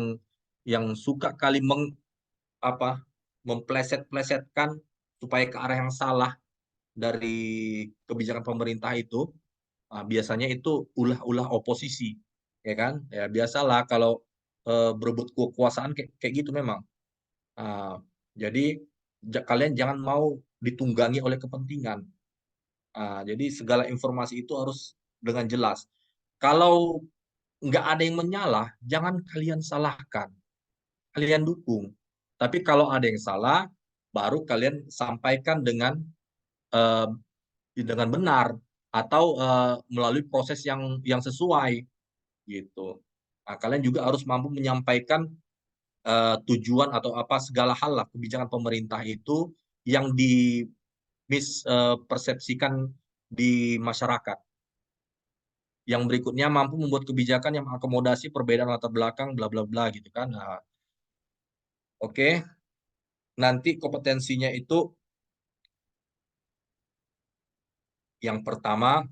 yang suka kali mempleset-plesetkan supaya ke arah yang salah dari kebijakan pemerintah itu. Biasanya itu ulah-ulah oposisi, ya kan? Ya biasalah kalau berebut kekuasaan kayak gitu memang. Jadi kalian jangan mau ditunggangi oleh kepentingan. Jadi segala informasi itu harus dengan jelas. Kalau nggak ada yang menyalah, jangan kalian salahkan, kalian dukung. Tapi kalau ada yang salah, baru kalian sampaikan dengan benar atau melalui proses yang sesuai, gitu. Kalian juga harus mampu menyampaikan tujuan atau segala hal lah kebijakan pemerintah itu yang persepsikan di masyarakat. Yang berikutnya mampu membuat kebijakan yang mengakomodasi perbedaan latar belakang bla bla bla gitu kan. Oke. Nanti kompetensinya itu yang pertama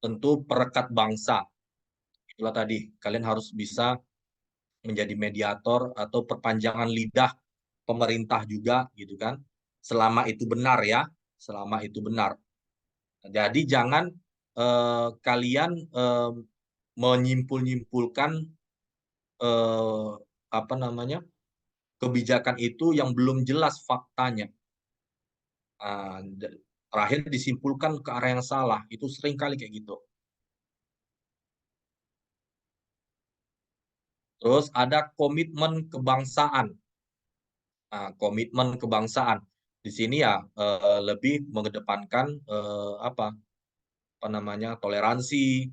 tentu perekat bangsa. Itulah tadi, kalian harus bisa menjadi mediator atau perpanjangan lidah pemerintah juga gitu kan. Selama itu benar ya, selama itu benar. Jadi jangan kalian menyimpulkan apa namanya kebijakan itu yang belum jelas faktanya. Terakhir disimpulkan ke arah yang salah, itu sering kali kayak gitu. Terus ada komitmen kebangsaan. Komitmen kebangsaan di sini ya lebih mengedepankan apa namanya toleransi,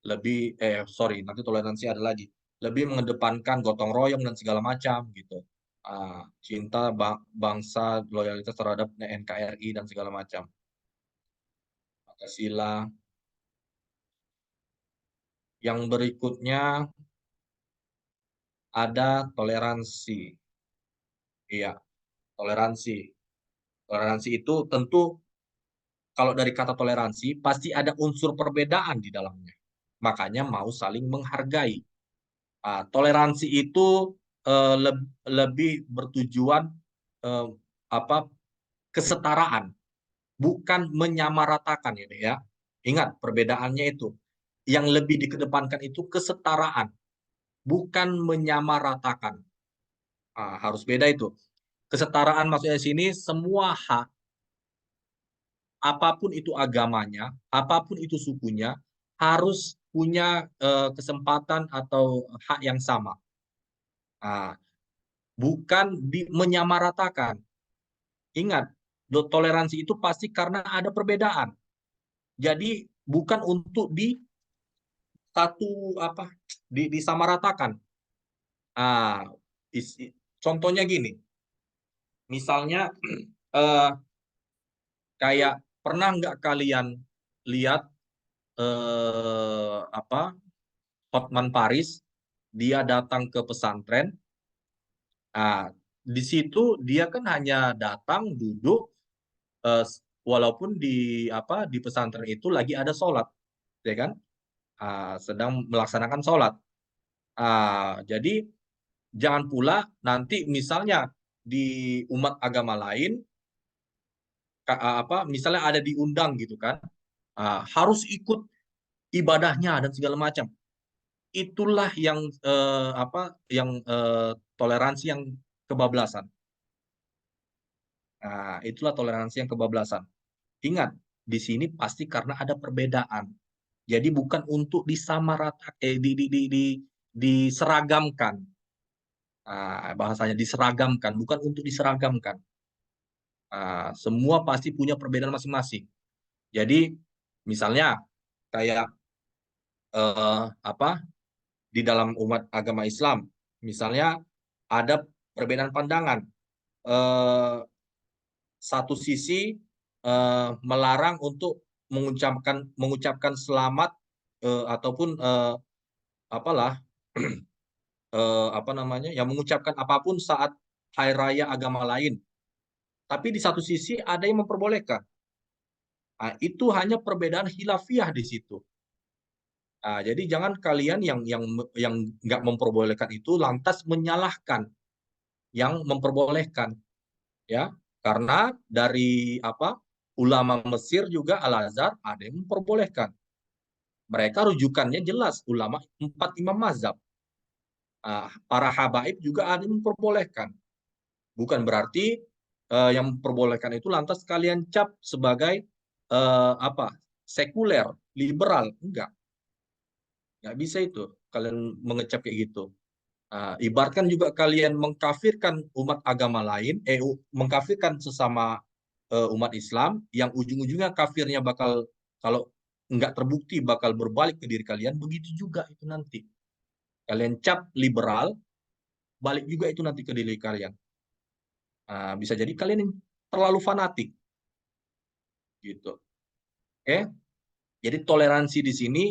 nanti toleransi ada lagi, lebih mengedepankan gotong royong dan segala macam gitu. Cinta bangsa, loyalitas terhadap NKRI dan segala macam. Pancasila. Yang berikutnya ada toleransi. Iya, toleransi. Toleransi itu tentu kalau dari kata toleransi pasti ada unsur perbedaan di dalamnya. Makanya mau saling menghargai. Toleransi itu lebih bertujuan kesetaraan, bukan menyamaratakan ini ya. Ingat perbedaannya itu. Yang lebih dikedepankan itu kesetaraan, bukan menyamaratakan. Harus beda itu. Kesetaraan maksudnya di sini semua hak, apapun itu agamanya, apapun itu sukunya, harus punya kesempatan atau hak yang sama. Bukan menyamaratakan. Ingat, toleransi itu pasti karena ada perbedaan. Jadi bukan untuk disamaratakan. Contohnya gini, misalnya kayak pernah nggak kalian lihat Hotman Paris, dia datang ke pesantren. Di situ dia kan hanya datang duduk, walaupun di pesantren itu lagi ada sholat, ya kan? Sedang melaksanakan sholat. Jadi jangan pula nanti misalnya di umat agama lain, misalnya ada diundang gitu kan, harus ikut ibadahnya dan segala macam. Itulah yang toleransi yang kebablasan. Itulah toleransi yang kebablasan. Ingat, di sini pasti karena ada perbedaan. Jadi bukan untuk diseragamkan. Bahasanya diseragamkan, bukan untuk diseragamkan. Semua pasti punya perbedaan masing-masing. Jadi misalnya kayak di dalam umat agama Islam, misalnya ada perbedaan pandangan. Satu sisi melarang untuk mengucapkan selamat ataupun mengucapkan apapun saat hari raya agama lain. Tapi di satu sisi ada yang memperbolehkan. Itu hanya perbedaan khilafiyah di situ. Jadi jangan kalian yang nggak memperbolehkan itu lantas menyalahkan yang memperbolehkan, ya. Karena dari ulama Mesir juga Al-Azhar ada yang memperbolehkan. Mereka rujukannya jelas ulama 4 imam mazhab. Para habaib juga ada yang memperbolehkan. Bukan berarti yang memperbolehkan itu lantas kalian cap sebagai sekuler, liberal, enggak. Nggak bisa itu kalian mengecap kayak gitu. Ibaratkan juga kalian mengkafirkan umat agama lain, mengkafirkan sesama umat Islam, yang ujung-ujungnya kafirnya bakal, kalau nggak terbukti, bakal berbalik ke diri kalian, begitu juga itu nanti. Kalian cap liberal, balik juga itu nanti ke diri kalian. Bisa jadi kalian terlalu fanatik. Gitu. Oke? Jadi toleransi di sini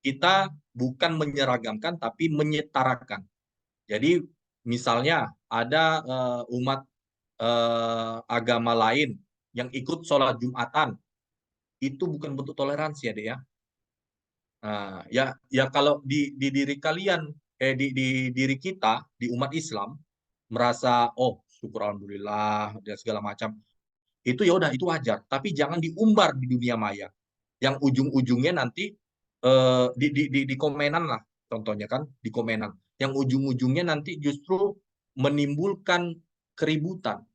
kita bukan menyeragamkan tapi menyetarakan. Jadi misalnya ada umat agama lain yang ikut sholat Jumatan, itu bukan bentuk toleransi ya, Dek ya. Ya kalau di diri kalian, di diri kita, di umat Islam, merasa, oh syukur alhamdulillah, dan segala macam. itu ya udah itu wajar, tapi jangan diumbar di dunia maya. Yang ujung-ujungnya nanti di komenan lah, contohnya kan di komenan. Yang ujung-ujungnya nanti justru menimbulkan keributan,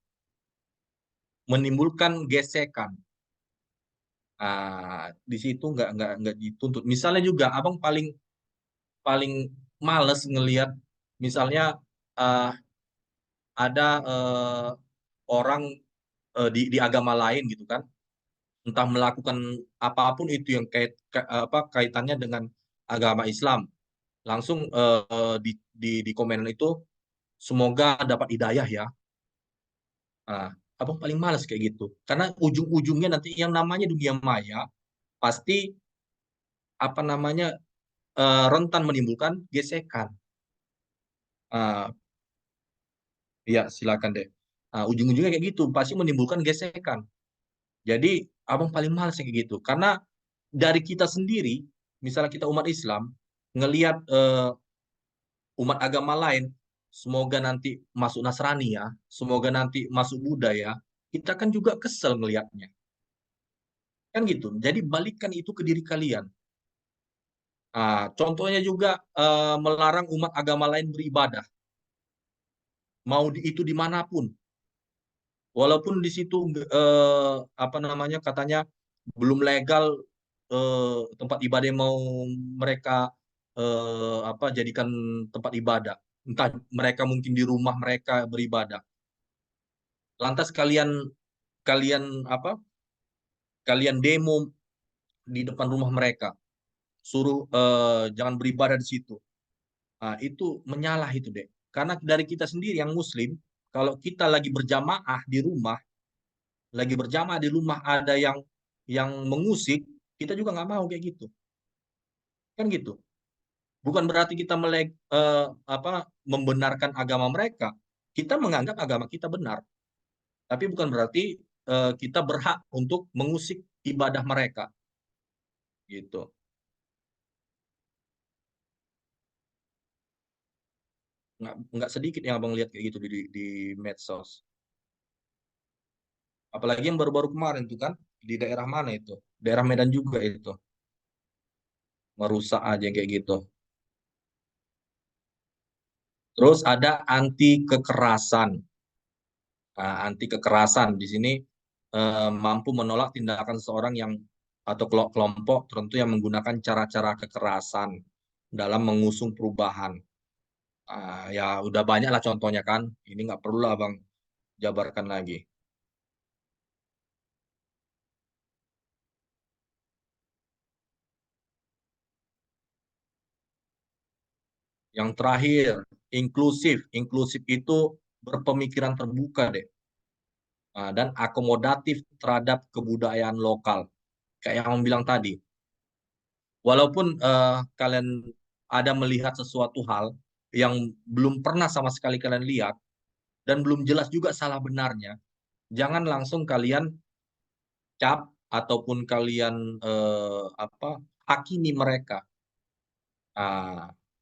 menimbulkan gesekan. Di situ nggak dituntut. Misalnya juga abang paling paling males ngelihat misalnya ada orang di agama lain gitu kan, entah melakukan apapun itu yang kaitannya dengan agama Islam, langsung di komenan itu semoga dapat hidayah ya. Abang paling males kayak gitu, karena ujung-ujungnya nanti yang namanya dunia maya pasti apa namanya rentan menimbulkan gesekan. Ah, ya silakan deh. Ujung-ujungnya kayak gitu, pasti menimbulkan gesekan. Jadi abang paling males kayak gitu, karena dari kita sendiri, misalnya kita umat Islam, ngelihat umat agama lain, semoga nanti masuk Nasrani ya, semoga nanti masuk Buddha ya, kita kan juga kesel ngelihatnya. Kan gitu. Jadi balikkan itu ke diri kalian. Contohnya juga melarang umat agama lain beribadah. Mau itu dimanapun. Walaupun di situ apa namanya katanya belum legal tempat ibadah yang mau mereka jadikan tempat ibadah. Entah mereka mungkin di rumah mereka beribadah. Lantas kalian kalian apa? Kalian demo di depan rumah mereka, suruh jangan beribadah di situ. Itu menyalah itu deh. Karena dari kita sendiri yang Muslim, kalau kita lagi berjamaah di rumah, ada yang mengusik, kita juga nggak mau kayak gitu. Kan gitu. Bukan berarti kita membenarkan agama mereka. Kita menganggap agama kita benar. Tapi bukan berarti kita berhak untuk mengusik ibadah mereka. Gitu. Nggak sedikit yang abang lihat kayak gitu di medsos. Apalagi yang baru-baru kemarin tuh kan, di daerah mana itu? Daerah Medan juga itu. Merusak aja kayak gitu. Terus ada anti kekerasan. Anti kekerasan di sini mampu menolak tindakan seseorang yang atau kelompok tertentu yang menggunakan cara-cara kekerasan dalam mengusung perubahan. Ya udah banyak lah contohnya kan. Ini nggak perlu lah Bang jabarkan lagi. Yang terakhir, inklusif. Inklusif itu berpemikiran terbuka deh. Dan akomodatif terhadap kebudayaan lokal. Kayak yang Om bilang tadi. Walaupun kalian ada melihat sesuatu hal yang belum pernah sama sekali kalian lihat, dan belum jelas juga salah benarnya, jangan langsung kalian cap ataupun kalian hakimi mereka.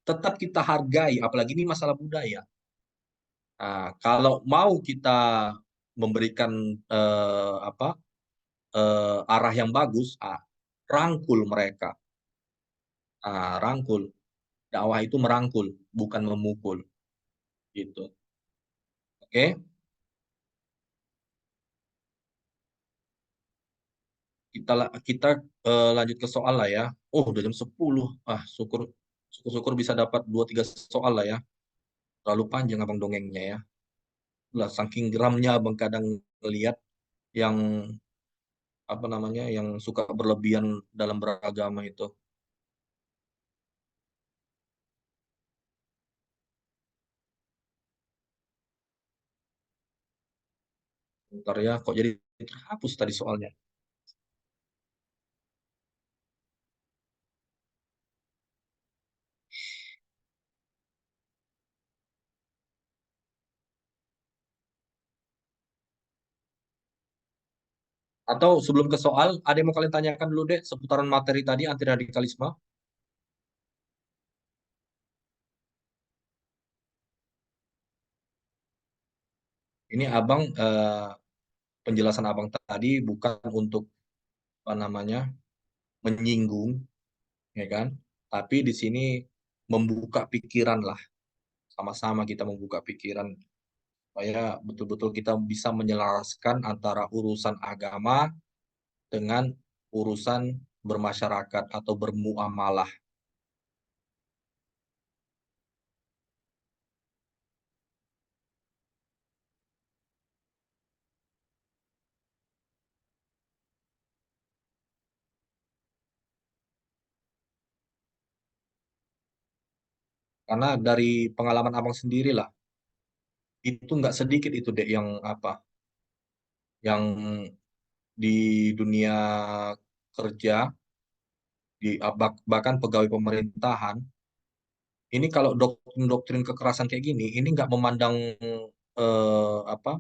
Tetap kita hargai, apalagi ini masalah budaya. Kalau mau kita memberikan arah yang bagus, rangkul mereka. Rangkul. Dakwah itu merangkul, bukan memukul. Gitu. Oke, kita lanjut ke soal lah ya. Oh, udah jam 10. Syukur bisa dapat 2-3 soal lah ya. Terlalu panjang abang dongengnya ya. Lah saking geramnya abang kadang ngelihat yang apa namanya yang suka berlebihan dalam beragama itu. Bentar ya, kok jadi terhapus tadi soalnya. Atau sebelum ke soal, ada yang mau kalian tanyakan dulu deh seputaran materi tadi anti radikalisme. Ini abang penjelasan abang tadi bukan untuk apa namanya menyinggung, ya kan? Tapi di sini membuka pikiran lah, sama-sama kita membuka pikiran supaya betul-betul kita bisa menyelaraskan antara urusan agama dengan urusan bermasyarakat atau bermuamalah. Karena dari pengalaman abang sendiri lah, itu nggak sedikit itu dek yang apa, yang di dunia kerja, bahkan pegawai pemerintahan, ini kalau doktrin-doktrin kekerasan kayak gini, ini nggak memandang apa,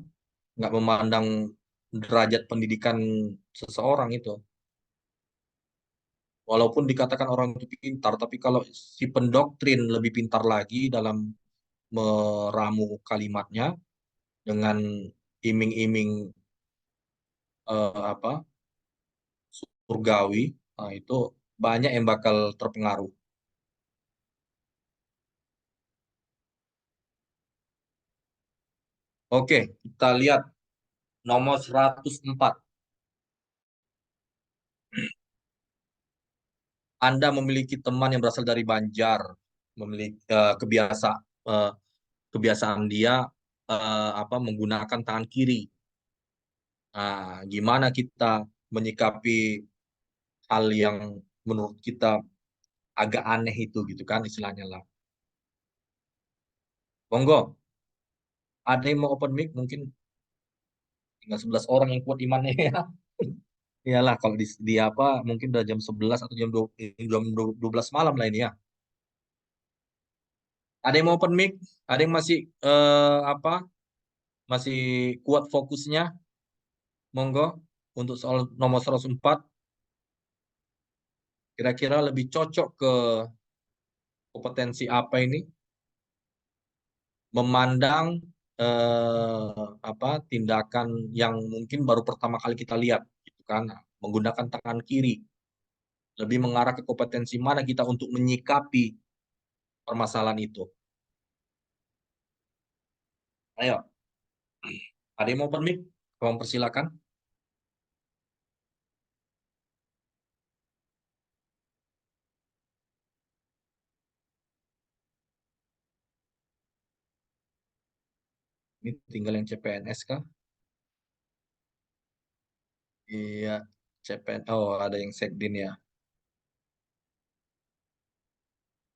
nggak memandang derajat pendidikan seseorang itu. Walaupun dikatakan orang itu pintar, tapi kalau si pendoktrin lebih pintar lagi dalam meramu kalimatnya dengan iming-iming apa surgawi, nah itu banyak yang bakal terpengaruh. Oke, kita lihat nomor 104. Anda memiliki teman yang berasal dari Banjar, memiliki kebiasaan dia apa menggunakan tangan kiri. Nah, gimana kita menyikapi hal yang menurut kita agak aneh itu gitu kan istilahnya lah. Monggo, ada yang mau open mic mungkin tinggal 11 orang yang kuat imannya ya. Iyalah kalau di apa mungkin udah jam 11 atau jam 12 malam lah ini ya. Ada yang mau open mic? Ada yang masih apa? Masih kuat fokusnya? Monggo untuk soal nomor 104 kira-kira lebih cocok ke kompetensi apa ini? Memandang apa tindakan yang mungkin baru pertama kali kita lihat gitu kan, menggunakan tangan kiri. Lebih mengarah ke kompetensi mana kita untuk menyikapi permasalahan itu. Ayo, ada yang mau open mic? Tolong persilakan. Ini tinggal yang CPNS kah? Iya, CPNS. Oh, ada yang Sekdin ya.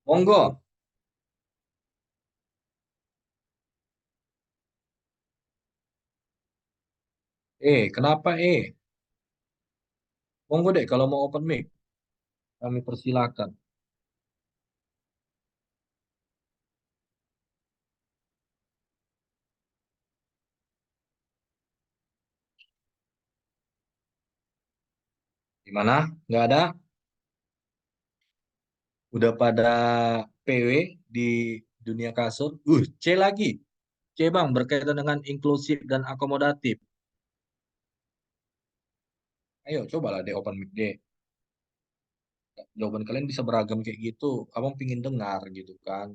Monggo. Kenapa Monggo deh kalau mau open mic. Kami persilakan. Gimana? Nggak ada? Udah pada PW di dunia kasur. C lagi. C bang, berkaitan dengan inklusif dan akomodatif. Ayo, cobalah deh open mic deh. Jawaban kalian bisa beragam kayak gitu. Abang pingin dengar gitu kan.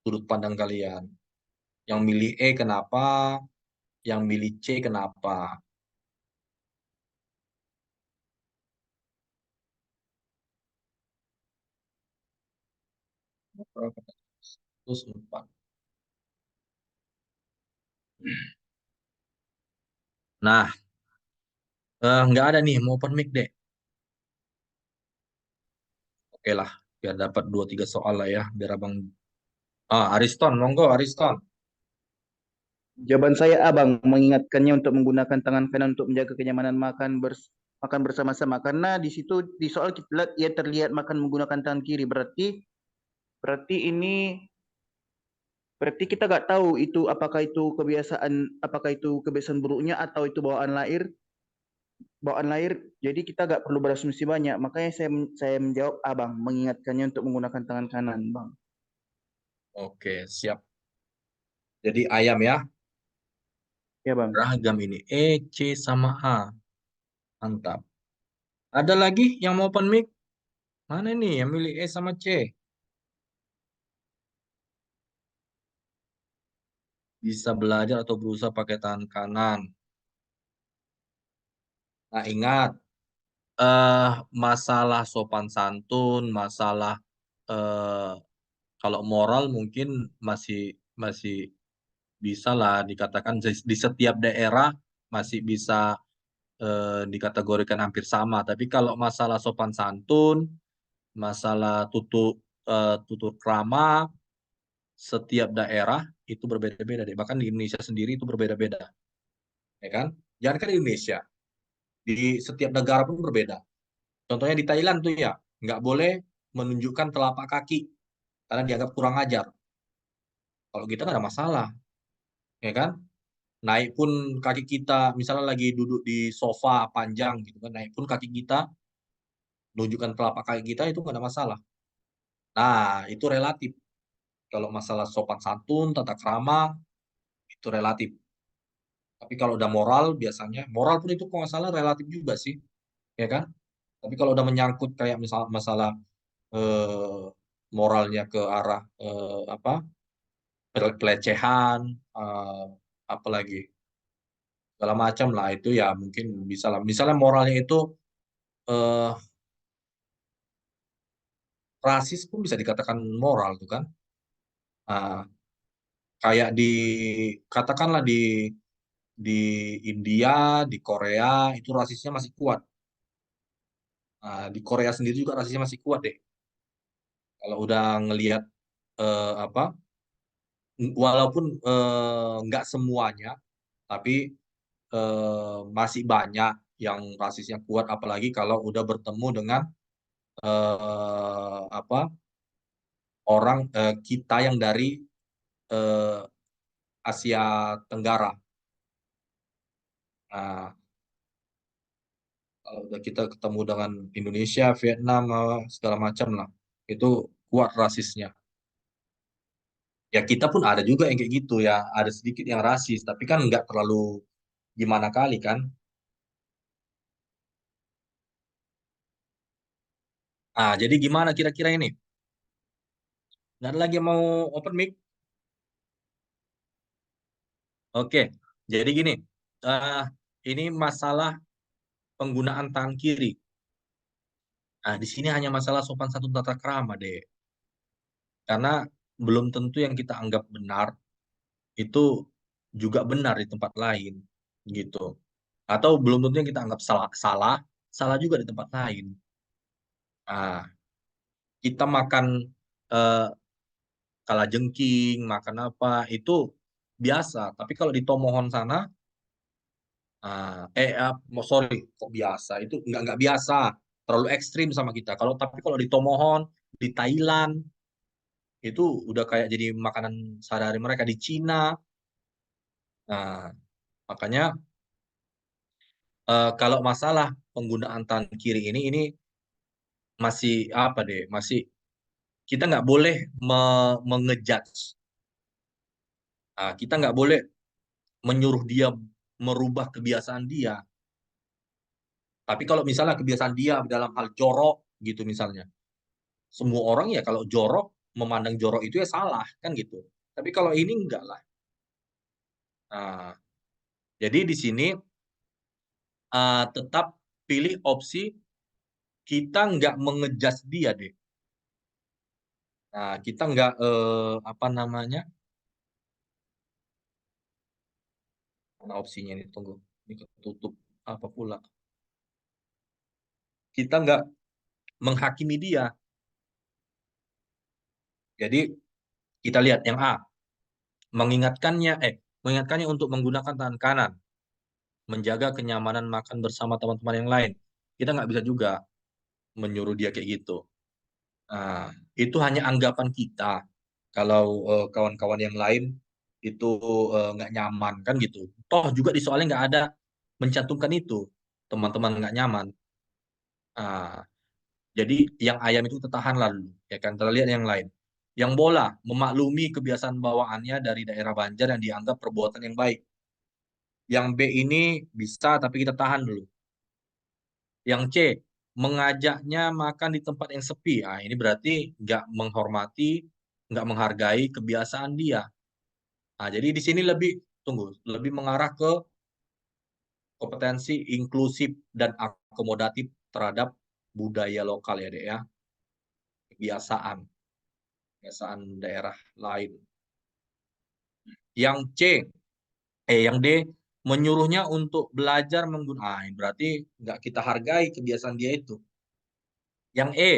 Sudut pandang kalian. Yang milih kenapa? Yang milih C kenapa? Terus 4. Nah, nggak ada nih mau open mic deh. Oke lah, biar dapat 2-3 soal lah ya, biar abang. Ariston, monggo Ariston. Jawaban saya Abang mengingatkannya untuk menggunakan tangan kanan untuk menjaga kenyamanan makan bersama-sama karena di situ di soal kita lihat ia terlihat makan menggunakan tangan kiri berarti ini berarti kita nggak tahu itu apakah itu kebiasaan buruknya atau itu bawaan lahir jadi kita nggak perlu berasumsi banyak makanya saya menjawab Abang mengingatkannya untuk menggunakan tangan kanan Bang. Oke, siap. Jadi ayam ya. Ya Bang. Beragam ini. E, C, sama A. Mantap. Ada lagi yang mau open mic? Mana nih yang milih E sama C? Bisa belajar atau berusaha pakai tangan kanan. Nah, ingat, masalah sopan santun, masalah kalau moral mungkin masih masih bisa lah dikatakan di setiap daerah masih bisa dikategorikan hampir sama. Tapi kalau masalah sopan santun, masalah tutur krama, setiap daerah itu berbeda-beda deh. Bahkan di Indonesia sendiri itu berbeda-beda, ya kan? Jangan kan di Indonesia, di setiap negara pun berbeda. Contohnya di Thailand tuh ya, nggak boleh menunjukkan telapak kaki karena dianggap kurang ajar. Kalau kita nggak ada masalah, ya kan? Naik pun kaki kita, misalnya lagi duduk di sofa panjang gitu kan, naik pun kaki kita, menunjukkan telapak kaki kita itu nggak ada masalah. Nah, itu relatif. Kalau masalah sopan santun, tata krama, itu relatif. Tapi kalau udah moral, biasanya, moral pun itu kalau nggak salah relatif juga sih, ya kan? Tapi kalau udah menyangkut kayak misal masalah eh, moralnya ke arah apa pelecehan, apalagi segala macam lah itu ya mungkin bisa lah. Misalnya moralnya itu eh, rasis pun bisa dikatakan moral tuh kan. Nah, kayak di katakanlah di India, di Korea itu rasisnya masih kuat. Nah, di Korea sendiri juga rasisnya masih kuat deh. Kalau udah ngelihat apa, walaupun nggak semuanya, tapi masih banyak yang rasisnya kuat, apalagi kalau udah bertemu dengan apa orang kita yang dari eh, Asia Tenggara. Nah, kalau udah kita ketemu dengan Indonesia, Vietnam, segala macam lah, itu kuat rasisnya. Ya kita pun ada juga yang kayak gitu ya, ada sedikit yang rasis, tapi kan nggak terlalu gimana kali kan. Nah, jadi gimana kira-kira ini? Nggak ada lagi yang mau open mic? Oke, jadi gini, eh, ini masalah penggunaan tangan kiri. Nah, di sini hanya masalah sopan santun tata krama deh. Karena belum tentu yang kita anggap benar itu juga benar di tempat lain, gitu. Atau belum tentu yang kita anggap salah, salah, salah juga di tempat lain. Nah, kita makan eh, kalajengking, makan apa, itu biasa. Tapi kalau di Tomohon sana, sorry, kok biasa? Itu nggak biasa, terlalu ekstrim sama kita. Tapi kalau di Tomohon, di Thailand, itu udah kayak jadi makanan sehari-hari mereka di Cina. Nah, makanya kalau masalah penggunaan tangan kiri ini masih apa deh? Masih kita nggak boleh mengejudge. Nah, kita nggak boleh menyuruh dia merubah kebiasaan dia. Tapi kalau misalnya kebiasaan dia dalam hal jorok gitu misalnya, semua orang ya kalau jorok memandang jorok itu ya salah kan gitu. Tapi kalau ini enggak lah. Nah, jadi di sini tetap pilih opsi kita nggak mengejudge dia deh. Nah, kita nggak apa namanya? Mana opsinya ini? Tunggu, ini ketutup apa pula? Kita nggak menghakimi dia. Jadi kita lihat yang A, mengingatkannya untuk menggunakan tangan kanan, menjaga kenyamanan makan bersama teman-teman yang lain. Kita nggak bisa juga menyuruh dia kayak gitu. Nah, itu hanya anggapan kita. Kalau kawan-kawan yang lain itu nggak nyaman kan gitu. Toh juga di soalnya nggak ada mencantumkan itu teman-teman nggak nyaman. Nah, jadi yang ayam itu tertahan lalu, ya kan? Kita lihat yang lain. Yang bola memaklumi kebiasaan bawaannya dari daerah Banjar yang dianggap perbuatan yang baik. Yang B ini bisa tapi kita tahan dulu. Yang C, mengajaknya makan di tempat yang sepi. Nah, ini berarti nggak menghormati, nggak menghargai kebiasaan dia. Nah, jadi di sini lebih mengarah ke kompetensi inklusif dan akomodatif terhadap budaya lokal ya, Dek ya. Kebiasaan daerah lain. Yang yang D, menyuruhnya untuk belajar menggunakan. Berarti nggak kita hargai kebiasaan dia itu. Yang E,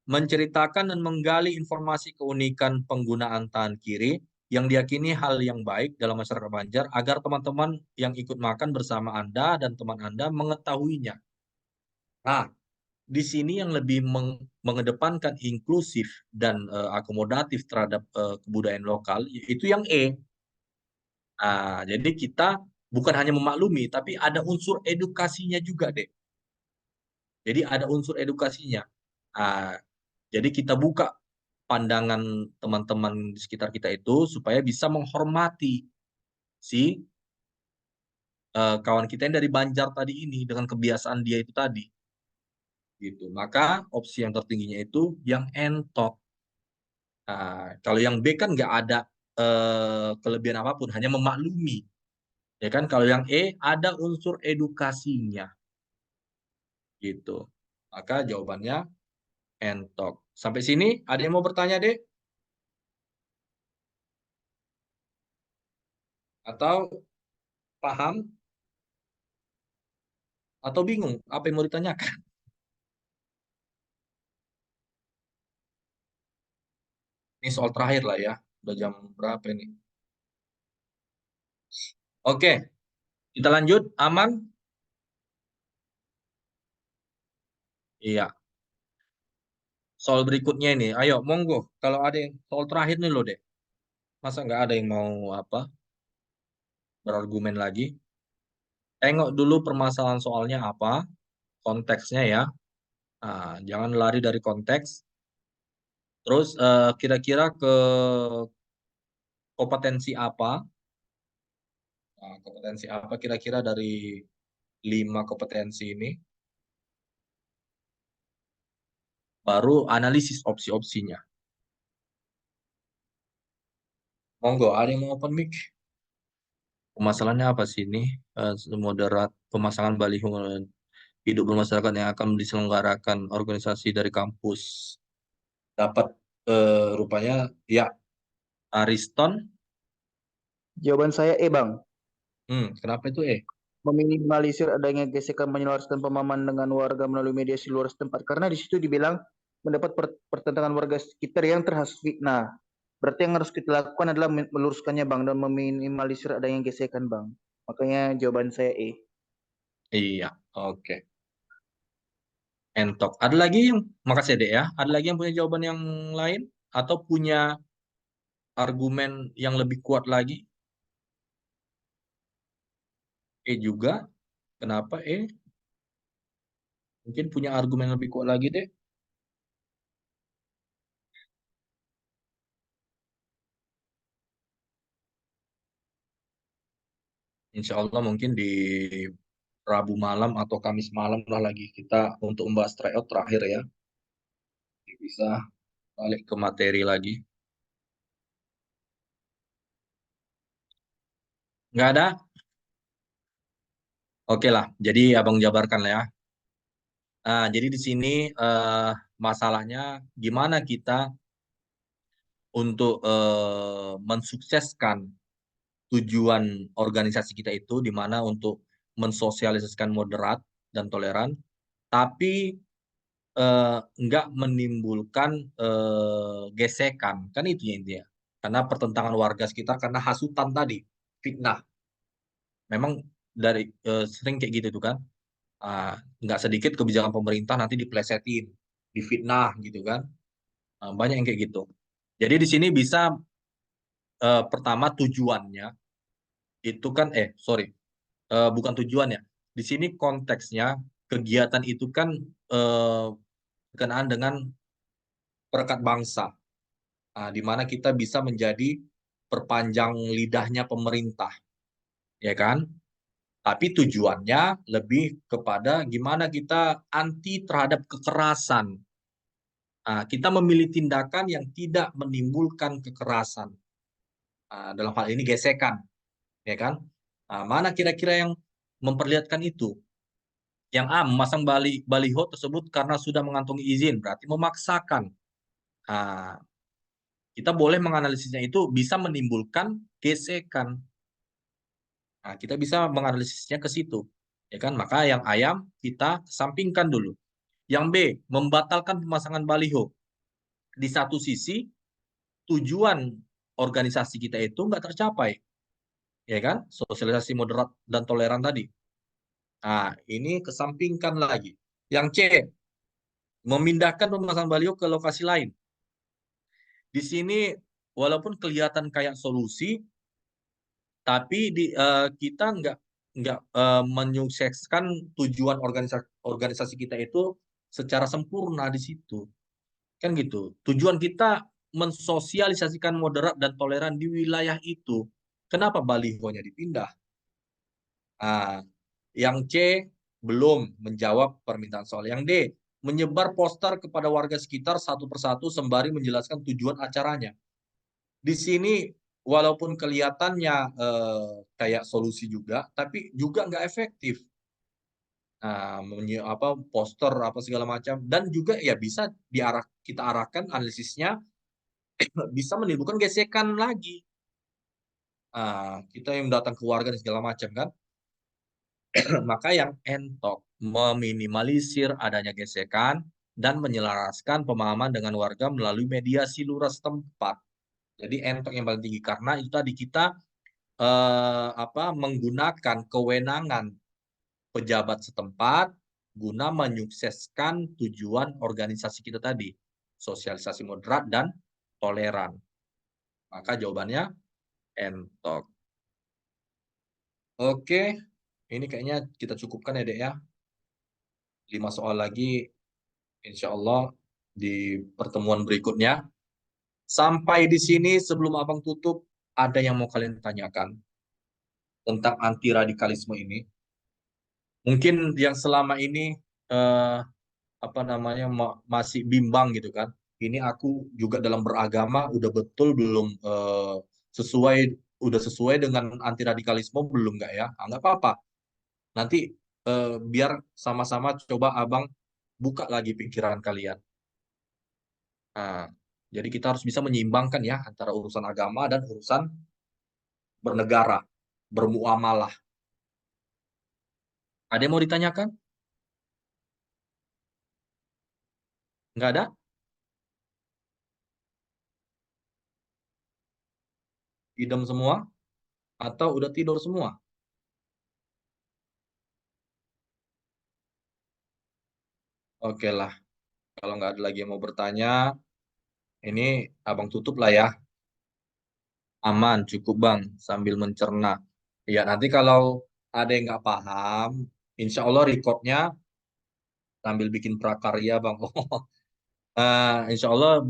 menceritakan dan menggali informasi keunikan penggunaan tangan kiri yang diyakini hal yang baik dalam masyarakat Banjar agar teman-teman yang ikut makan bersama Anda dan teman Anda mengetahuinya. Nah, di sini yang lebih mengedepankan inklusif dan akomodatif terhadap kebudayaan lokal itu yang E. Nah, jadi kita bukan hanya memaklumi, tapi ada unsur edukasinya juga, Dek. Jadi ada unsur edukasinya. Nah, jadi kita buka pandangan teman-teman di sekitar kita itu supaya bisa menghormati si kawan kita yang dari Banjar tadi ini dengan kebiasaan dia itu tadi. Gitu. Maka opsi yang tertingginya itu yang entok. Nah, kalau yang B kan nggak ada kelebihan apapun, hanya memaklumi. Ya kan? Kalau yang E ada unsur edukasinya. Gitu. Maka jawabannya entok. Sampai sini ada yang mau bertanya, Dek? Atau paham? Atau bingung apa yang mau ditanyakan? Ini soal terakhir lah ya. Udah jam berapa ini? Oke, kita lanjut. Aman? Iya. Soal berikutnya ini. Ayo, monggo. Kalau ada yang soal terakhir nih loh, Dek. Masa nggak ada yang mau berargumen lagi? Tengok dulu permasalahan soalnya apa, konteksnya ya. Nah, jangan lari dari konteks. Terus kira-kira ke kompetensi apa? Nah, kompetensi apa kira-kira dari 5 kompetensi ini? Baru analisis opsi-opsinya. Monggo, ada yang mau open mic? Permasalahannya apa sih ini? Moderat pemasangan baliho hidup bermasyarakat yang akan diselenggarakan organisasi dari kampus. Dapat rupanya ya Ariston. Jawaban saya Bang. Kenapa itu Meminimalisir adanya gesekan menyelaraskan pemahaman dengan warga melalui mediasi luar setempat. Karena di situ dibilang mendapat pertentangan warga sekitar yang terhasut fitnah. Berarti yang harus kita lakukan adalah meluruskannya Bang dan meminimalisir adanya gesekan Bang. Makanya jawaban saya Iya, oke. Entok. Ada lagi yang, makasih Dek ya. Ada lagi yang punya jawaban yang lain? Atau punya argumen yang lebih kuat lagi? Juga. Kenapa Mungkin punya argumen lebih kuat lagi Dek. Insya Allah mungkin di Rabu malam atau Kamis malam lah lagi kita untuk membahas tryout terakhir ya. Bisa balik ke materi lagi. Nggak ada? Oke lah, jadi abang jabarkan lah ya. Nah, jadi di sini masalahnya gimana kita untuk mensukseskan tujuan organisasi kita itu, di mana untuk mensosialisasikan moderat dan toleran, tapi nggak menimbulkan gesekan, kan itu ya intinya. Karena pertentangan warga sekitar karena hasutan tadi, fitnah. Memang dari sering kayak gitu tuh kan. Nggak sedikit kebijakan pemerintah nanti diplesetin, difitnah gitu kan. Banyak yang kayak gitu. Jadi di sini bisa pertama tujuannya itu kan bukan tujuannya. Di sini konteksnya kegiatan itu kan berkenaan dengan perekat bangsa. Di mana kita bisa menjadi perpanjang lidahnya pemerintah, ya kan? Tapi tujuannya lebih kepada gimana kita anti terhadap kekerasan. Nah, kita memilih tindakan yang tidak menimbulkan kekerasan. Dalam hal ini gesekan, ya kan? Mana kira-kira yang memperlihatkan itu? Yang A, memasang baliho tersebut karena sudah mengantongi izin, berarti memaksakan. Kita boleh menganalisisnya itu bisa menimbulkan gesekan. Kita bisa menganalisisnya ke situ, ya kan? Maka yang ayam kita kesampingkan dulu. Yang B, membatalkan pemasangan baliho. Di satu sisi tujuan organisasi kita itu nggak tercapai, ya kan? Sosialisasi moderat dan toleran tadi. Ini kesampingkan lagi. Yang C, memindahkan pemasangan baliho ke lokasi lain. Di sini walaupun kelihatan kayak solusi, tapi kita nggak menyukseskan tujuan organisasi kita itu secara sempurna di situ, kan gitu. Tujuan kita mensosialisasikan moderat dan toleran di wilayah itu. Kenapa balihonya dipindah? Yang C belum menjawab permintaan soal. Yang D, menyebar poster kepada warga sekitar satu persatu sembari menjelaskan tujuan acaranya. Di sini walaupun kelihatannya kayak solusi juga, tapi juga nggak efektif. Poster apa segala macam, dan juga ya bisa kita arahkan analisisnya bisa menimbulkan gesekan lagi. Kita yang datang ke warga dan segala macam kan. Maka yang entok meminimalisir adanya gesekan dan menyelaraskan pemahaman dengan warga melalui mediasi lurah setempat. Jadi entok yang paling tinggi karena itu tadi kita menggunakan kewenangan pejabat setempat guna menyukseskan tujuan organisasi kita tadi, sosialisasi moderat dan toleran. Maka jawabannya entok. Oke, ini kayaknya kita cukupkan ya, Dek ya. 5 soal lagi, insya Allah di pertemuan berikutnya. Sampai di sini sebelum Abang tutup, ada yang mau kalian tanyakan tentang anti radikalisme ini? Mungkin yang selama ini masih bimbang gitu kan. Ini aku juga dalam beragama udah betul belum sesuai dengan anti radikalisme belum nggak ya? Nggak apa-apa. Nanti biar sama-sama coba Abang buka lagi pikiran kalian. Jadi kita harus bisa menyeimbangkan ya antara urusan agama dan urusan bernegara, bermuamalah. Ada yang mau ditanyakan? Nggak ada? Idem semua? Atau udah tidur semua? Oke lah. Kalau nggak ada lagi yang mau bertanya, ini Abang tutup lah ya. Aman, cukup Bang, sambil mencerna. Ya, nanti kalau ada yang nggak paham, insya Allah recordnya sambil bikin prakarya Bang. Insya Allah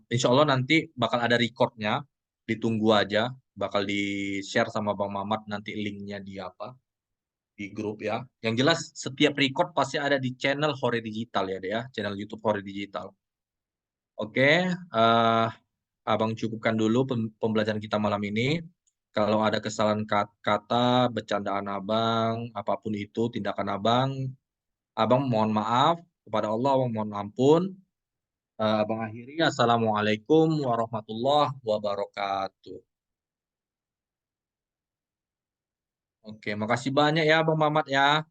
insya Allah nanti bakal ada recordnya, ditunggu aja, bakal di-share sama Bang Mamat nanti linknya di grup ya. Yang jelas setiap record pasti ada di channel Hore Digital ya, channel YouTube Hore Digital. Oke, Abang cukupkan dulu pembelajaran kita malam ini. Kalau ada kesalahan kata, bercandaan Abang, apapun itu tindakan Abang mohon maaf kepada Allah, Abang mohon ampun. Abang akhiri, Assalamualaikum warahmatullahi wabarakatuh. Oke, makasih banyak ya Bang Mamat ya.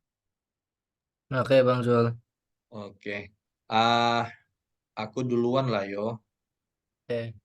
Oke, Bang Zul. Oke, aku duluan lah yo. Oke.